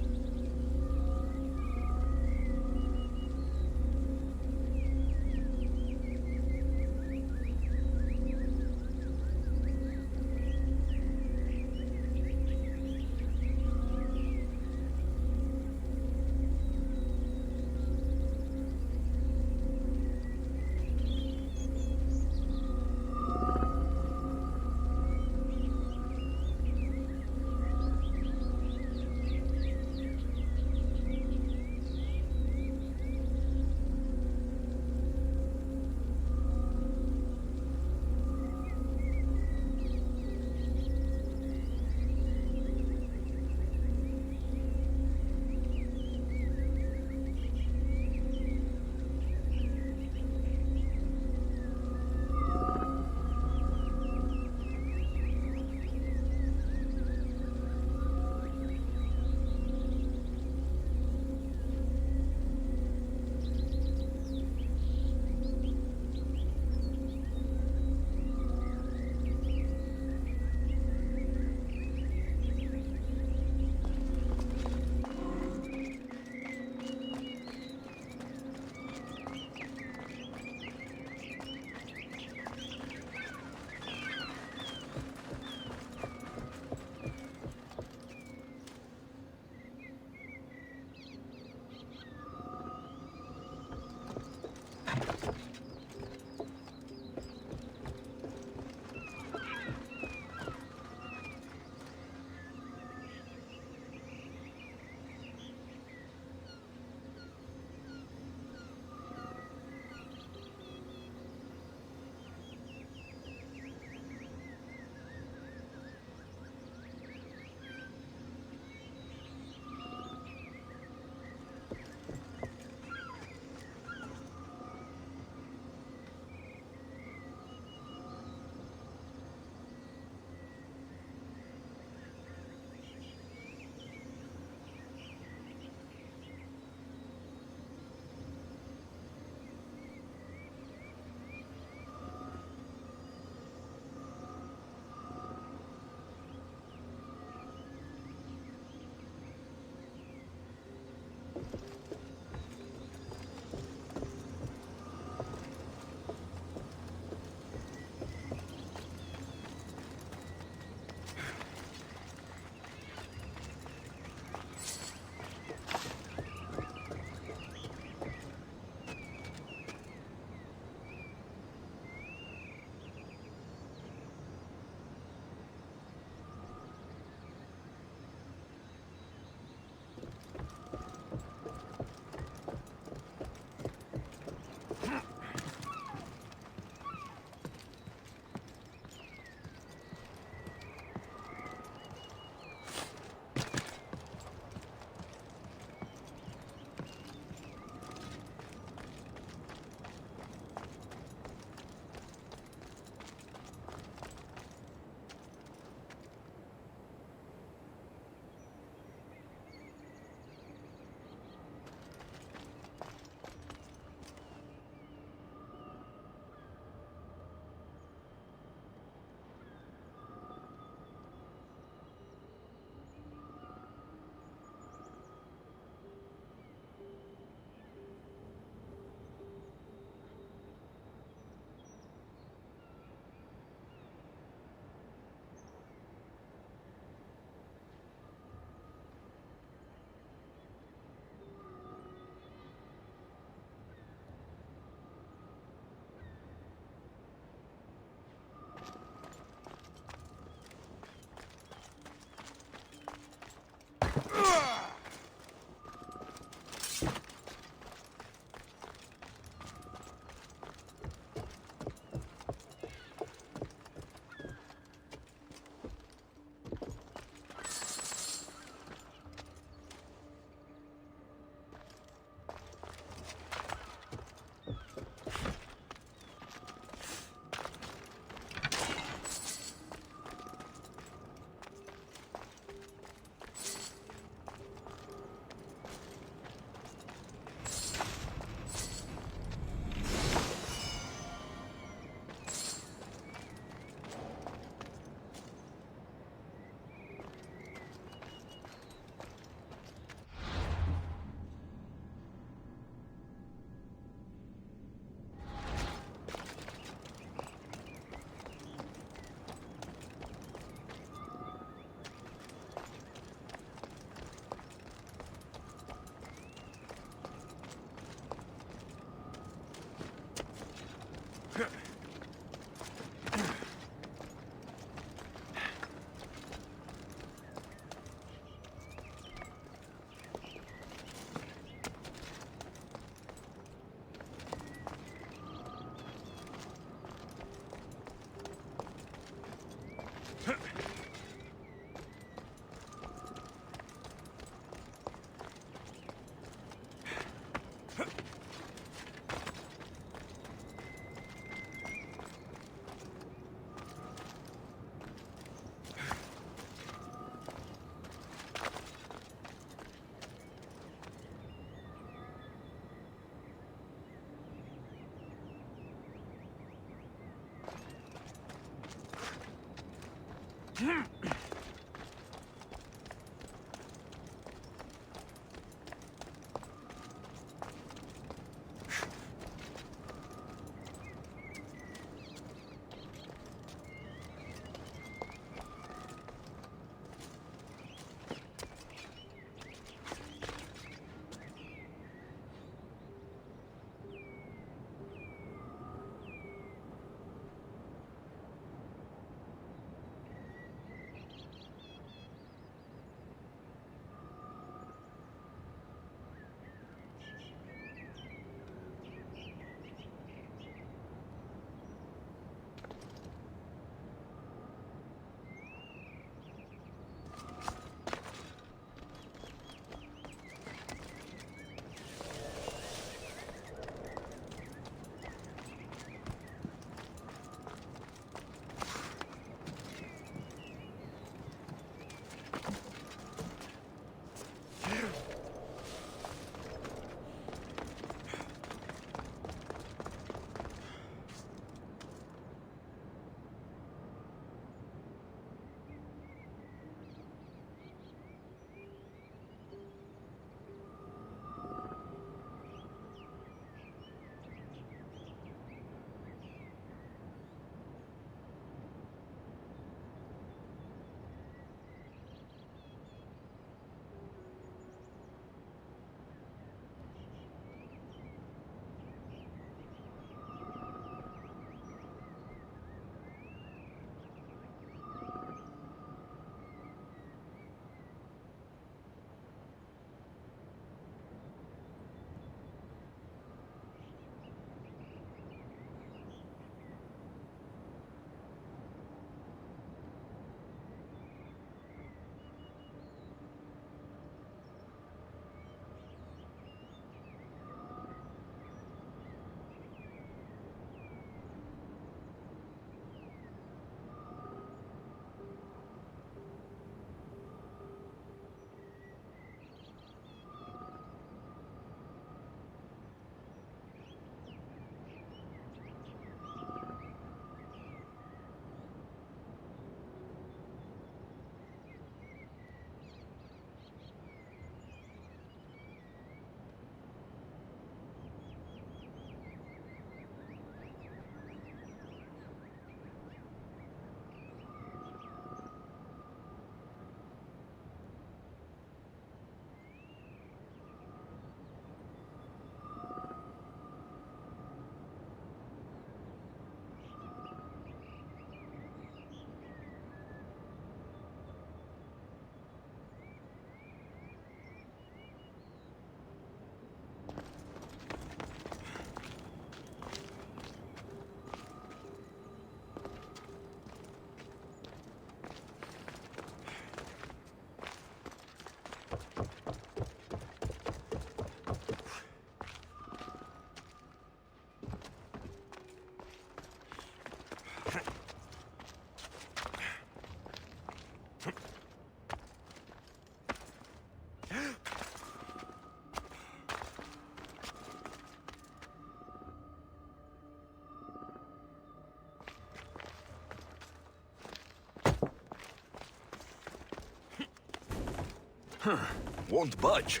Won't budge.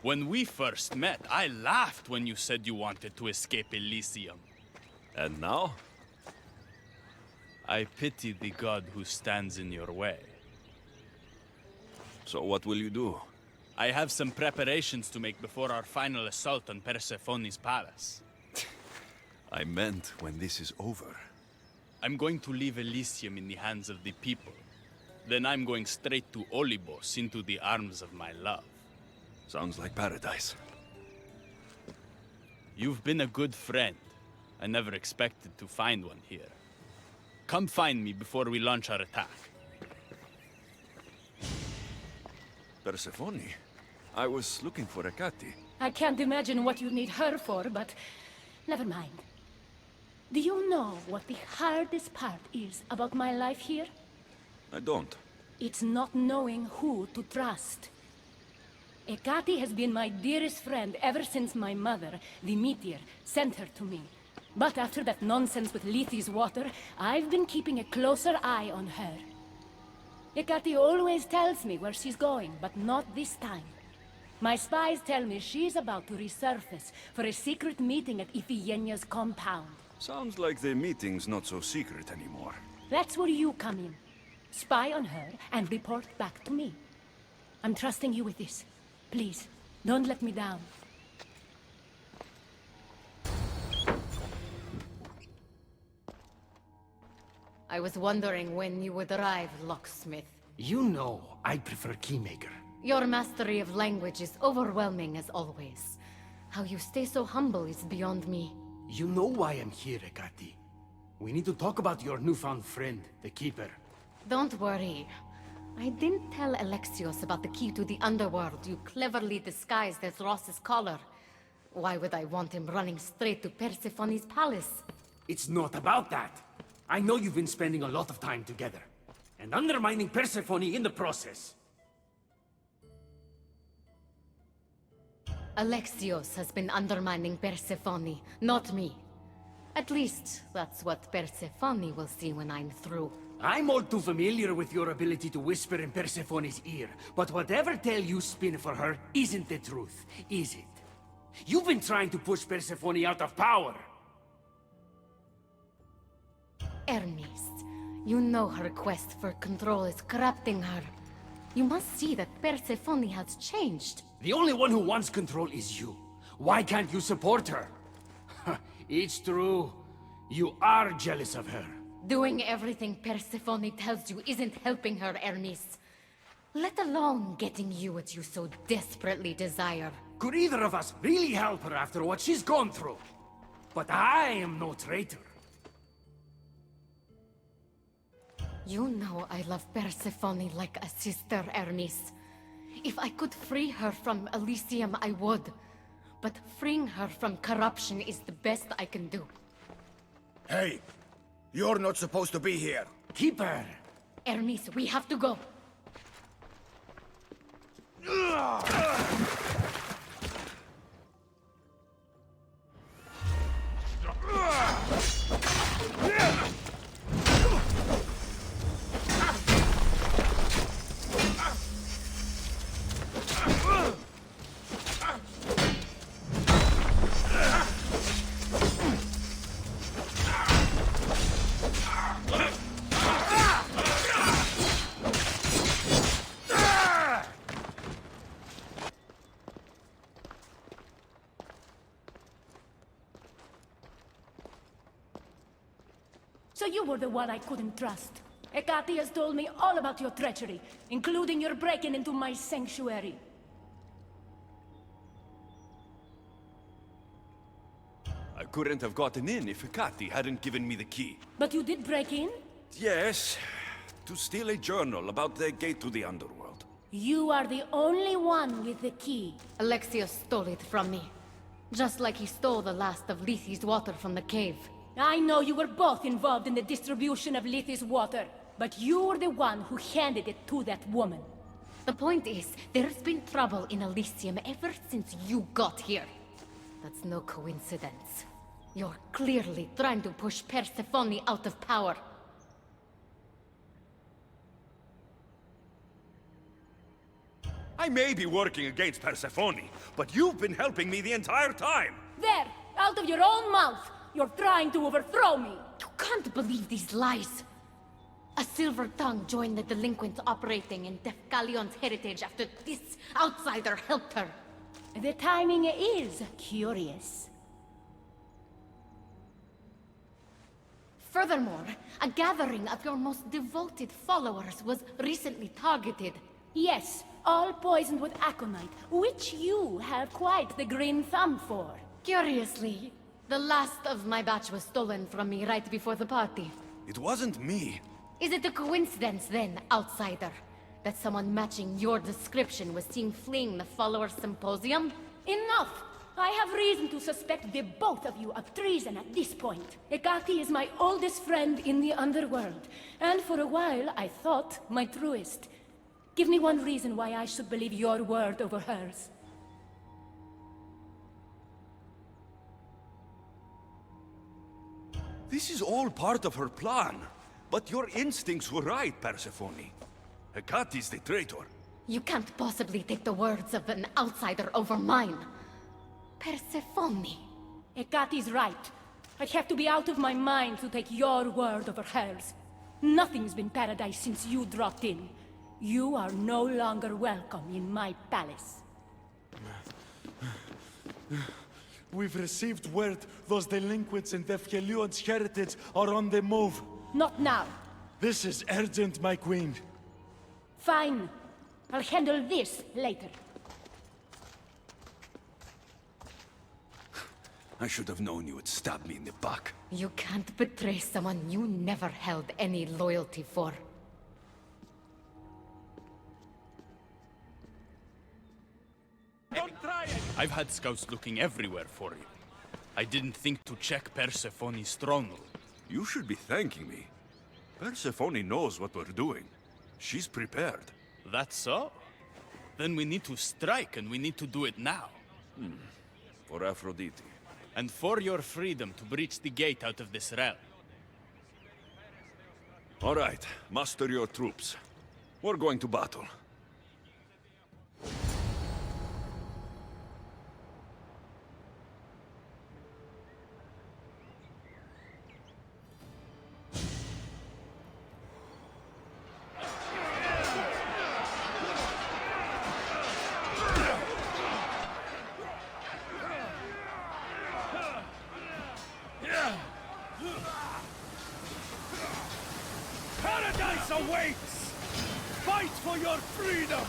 When we first met, I laughed when you said you wanted to escape Elysium. And now? I pity the god who stands in your way. So what will you do? I have some preparations to make before our final assault on Persephone's palace. I meant when this is over. I'm going to leave Elysium in the hands of the people. Then I'm going straight to Olybos, into the arms of my love. Sounds like paradise. You've been a good friend. I never expected to find one here. Come find me before we launch our attack. Persephone? I was looking for Hecate. I can't imagine what you need her for, but never mind. Do you know what the hardest part is about my life here? I don't. It's not knowing who to trust. Hecate has been my dearest friend ever since my mother, the meteor, sent her to me. But after that nonsense with Lethe's water, I've been keeping a closer eye on her. Hecate always tells me where she's going, but not this time. My spies tell me she's about to resurface for a secret meeting at Iphigenia's compound. Sounds like the meeting's not so secret anymore. That's where you come in. Spy on her and report back to me. I'm trusting you with this. Please, don't let me down. I was wondering when you would arrive, locksmith. You know I prefer Keymaker. Your mastery of language is overwhelming as always. How you stay so humble is beyond me. You know why I'm here, Hecate. We need to talk about your newfound friend, the Keeper. Don't worry. I didn't tell Alexios about the key to the underworld you cleverly disguised as Ross's collar. Why would I want him running straight to Persephone's palace? It's not about that. I know you've been spending a lot of time together, and undermining Persephone in the process. Alexios has been undermining Persephone, not me. At least, that's what Persephone will see when I'm through. I'm all too familiar with your ability to whisper in Persephone's ear, but whatever tale you spin for her isn't the truth, is it? You've been trying to push Persephone out of power! Hermes, you know her quest for control is corrupting her. You must see that Persephone has changed. The only one who wants control is you. Why can't you support her? It's true. You are jealous of her. Doing everything Persephone tells you isn't helping her, Hermes. Let alone getting you what you so desperately desire. Could either of us really help her after what she's gone through? But I am no traitor. You know I love Persephone like a sister, Hermes. If I could free her from Elysium, I would. But freeing her from corruption is the best I can do. Hey! You're not supposed to be here. Keep her! Hermes, we have to go. So you were the one I couldn't trust. Hecate has told me all about your treachery, including your breaking into my sanctuary. I couldn't have gotten in if Hecate hadn't given me the key. But you did break in? Yes, to steal a journal about the gate to the underworld. You are the only one with the key. Alexios stole it from me. Just like he stole the last of Lethe's water from the cave. I know you were both involved in the distribution of Lethe's water, but you were the one who handed it to that woman. The point is, there's been trouble in Elysium ever since you got here. That's no coincidence. You're clearly trying to push Persephone out of power. I may be working against Persephone, but you've been helping me the entire time! There! Out of your own mouth! You're trying to overthrow me! You can't believe these lies! A silver tongue joined the delinquents operating in Defcalion's heritage after this outsider helped her. The timing is curious. Furthermore, a gathering of your most devoted followers was recently targeted. Yes, all poisoned with aconite, which you have quite the green thumb for. Curiously, the last of my batch was stolen from me right before the party. It wasn't me. Is it a coincidence then, outsider, that someone matching your description was seen fleeing the followers' symposium? Enough! I have reason to suspect the both of you of treason at this point. Hecate is my oldest friend in the underworld, and for a while I thought my truest. Give me one reason why I should believe your word over hers. This is all part of her plan. But your instincts were right, Persephone. Hecate's the traitor. You can't possibly take the words of an outsider over mine. Persephone. Hecate's right. I'd have to be out of my mind to take your word over hers. Nothing's been paradise since you dropped in. You are no longer welcome in my palace. We've received word those delinquents in Defcalion's heritage are on the move. Not now. This is urgent, my queen. Fine. I'll handle this later. I should have known you would stab me in the back. You can't betray someone you never held any loyalty for. I've had scouts looking everywhere for you. I didn't think to check Persephone's stronghold. You should be thanking me. Persephone knows what we're doing. She's prepared. That's so? Then we need to strike, and we need to do it now. For Aphrodite. And for your freedom to breach the gate out of this realm. All right, muster your troops. We're going to battle. Paradise awaits! Fight for your freedom!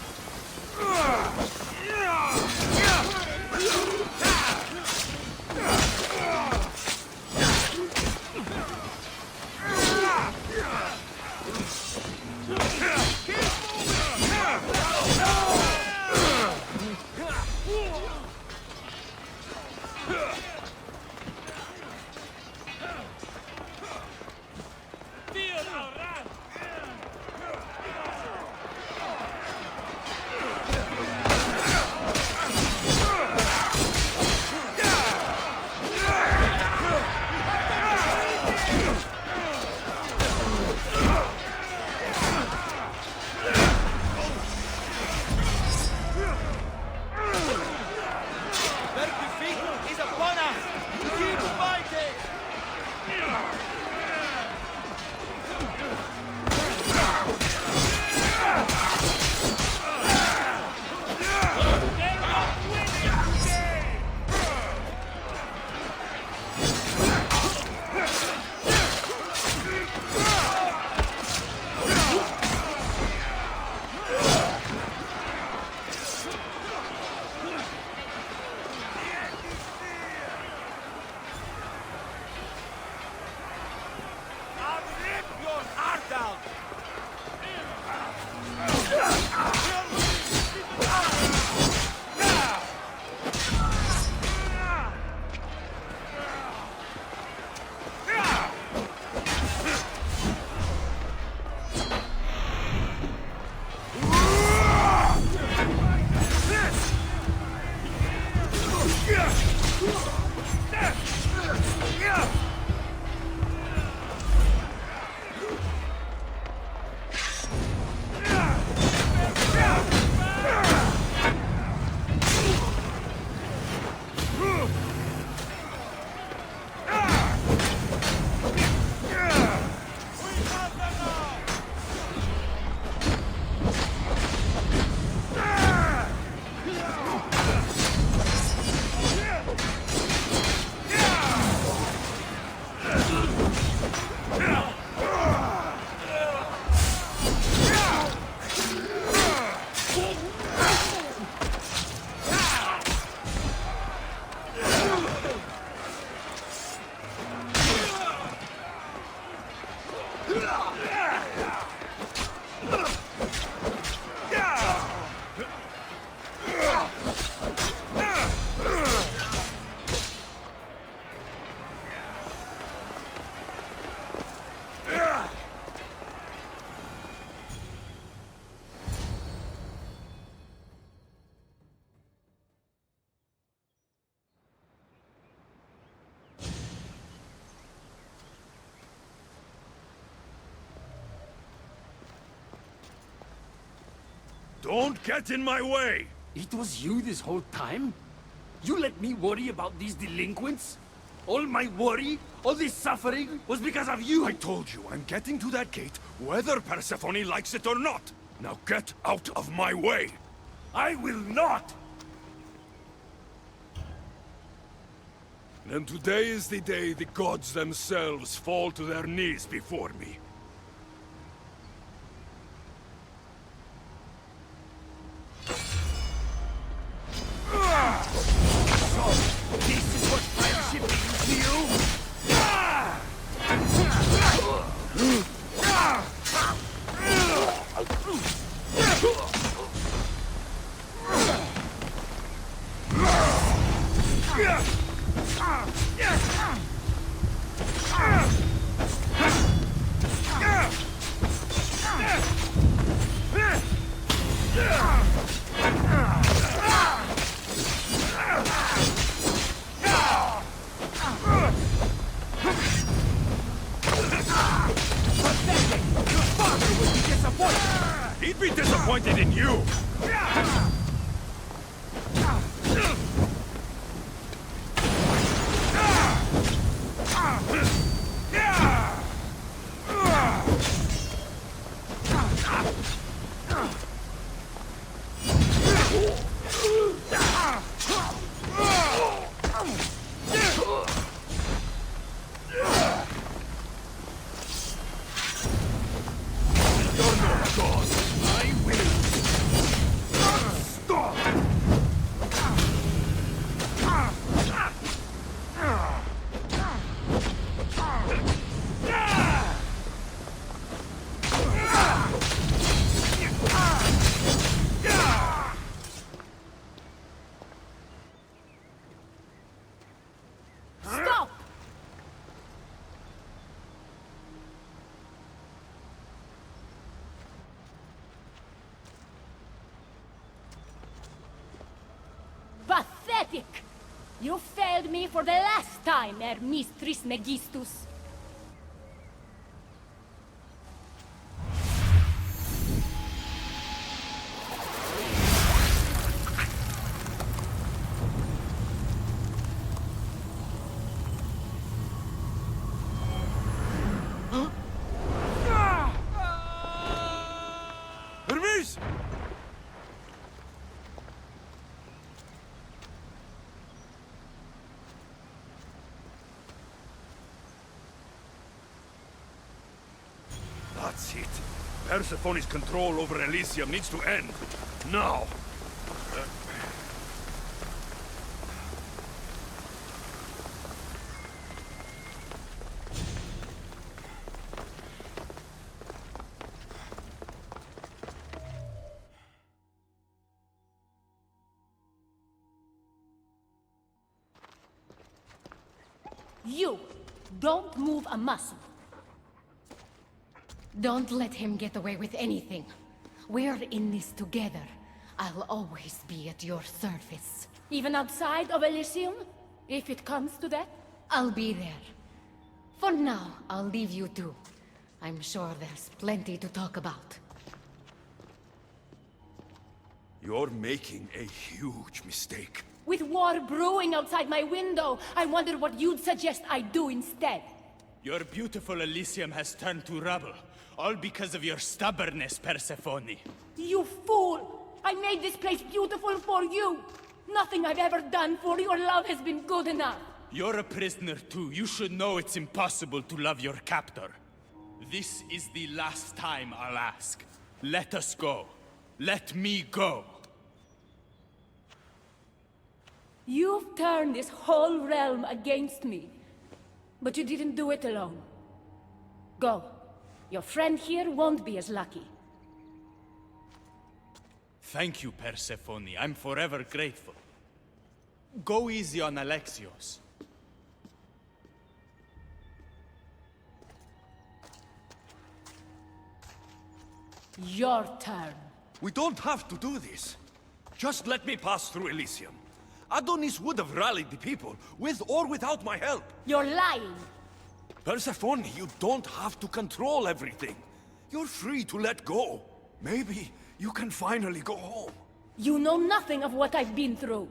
Don't get in my way! It was you this whole time? You let me worry about these delinquents? All my worry, all this suffering, was because of you! I told you, I'm getting to that gate, whether Persephone likes it or not! Now get out of my way! I will not! Then today is the day the gods themselves fall to their knees before me. So, this is what friendship means to you? He'd be disappointed in you! Pathetic! You failed me for the last time, Hermes Trismegistus. Hermes! That's it. Persephone's control over Elysium needs to end. Now. You don't move a muscle. Don't let him get away with anything. We're in this together. I'll always be at your service. Even outside of Elysium? If it comes to that? I'll be there. For now, I'll leave you two. I'm sure there's plenty to talk about. You're making a huge mistake. With war brewing outside my window, I wonder what you'd suggest I do instead. Your beautiful Elysium has turned to rubble, all because of your stubbornness, Persephone. You fool! I made this place beautiful for you! Nothing I've ever done for your love has been good enough! You're a prisoner too. You should know it's impossible to love your captor. This is the last time I'll ask. Let us go. Let me go. You've turned this whole realm against me. But you didn't do it alone. Go. Your friend here won't be as lucky. Thank you, Persephone. I'm forever grateful. Go easy on Alexios. Your turn. We don't have to do this. Just let me pass through Elysium. Adonis would have rallied the people, with or without my help. You're lying. Persephone, you don't have to control everything. You're free to let go. Maybe You can finally go home. You know nothing of what I've been through.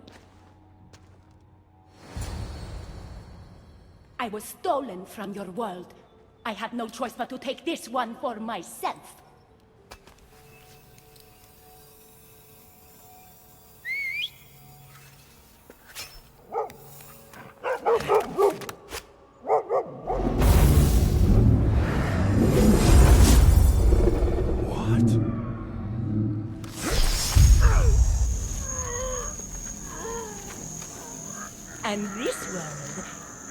I was stolen from your world. I had no choice but to take this one for myself. And this world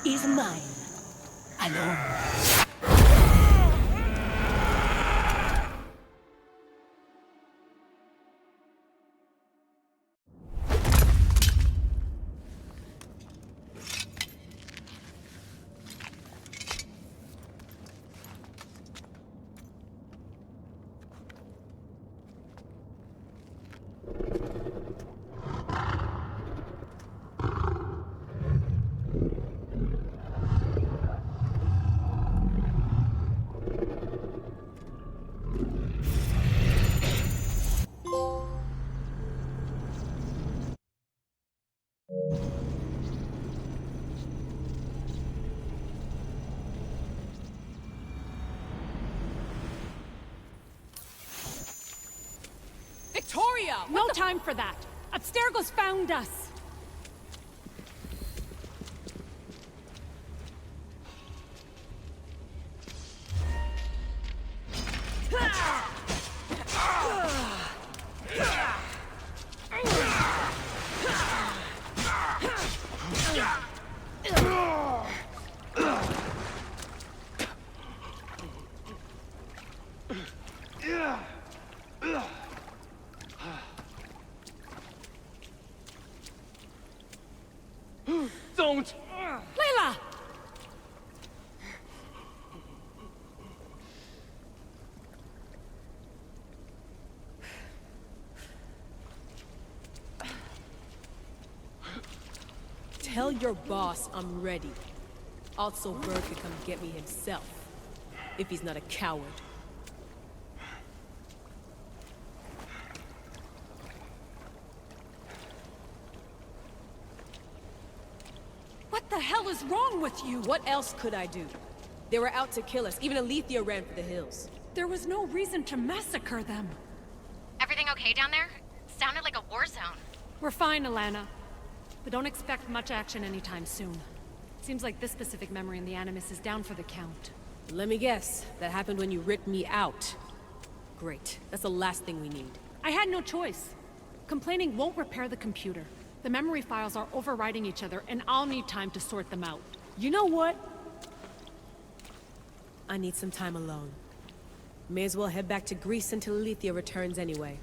is mine, alone. Victoria! No time for that! Abstergo's found us! Don't! Layla! Tell your boss I'm ready. Also, Bird could come get me himself, if he's not a coward. What the hell is wrong with you? What else could I do? They were out to kill us. Even Alethea ran for the hills. There was no reason to massacre them. Everything okay down there? Sounded like a war zone. We're fine, Alana. But don't expect much action anytime soon. Seems like this specific memory in the Animus is down for the count. Let me guess. That happened when you ripped me out. Great. That's the last thing we need. I had no choice. Complaining won't repair the computer. The memory files are overriding each other, and I'll need time to sort them out. You know what? I need some time alone. May as well head back to Greece until Alethea returns anyway.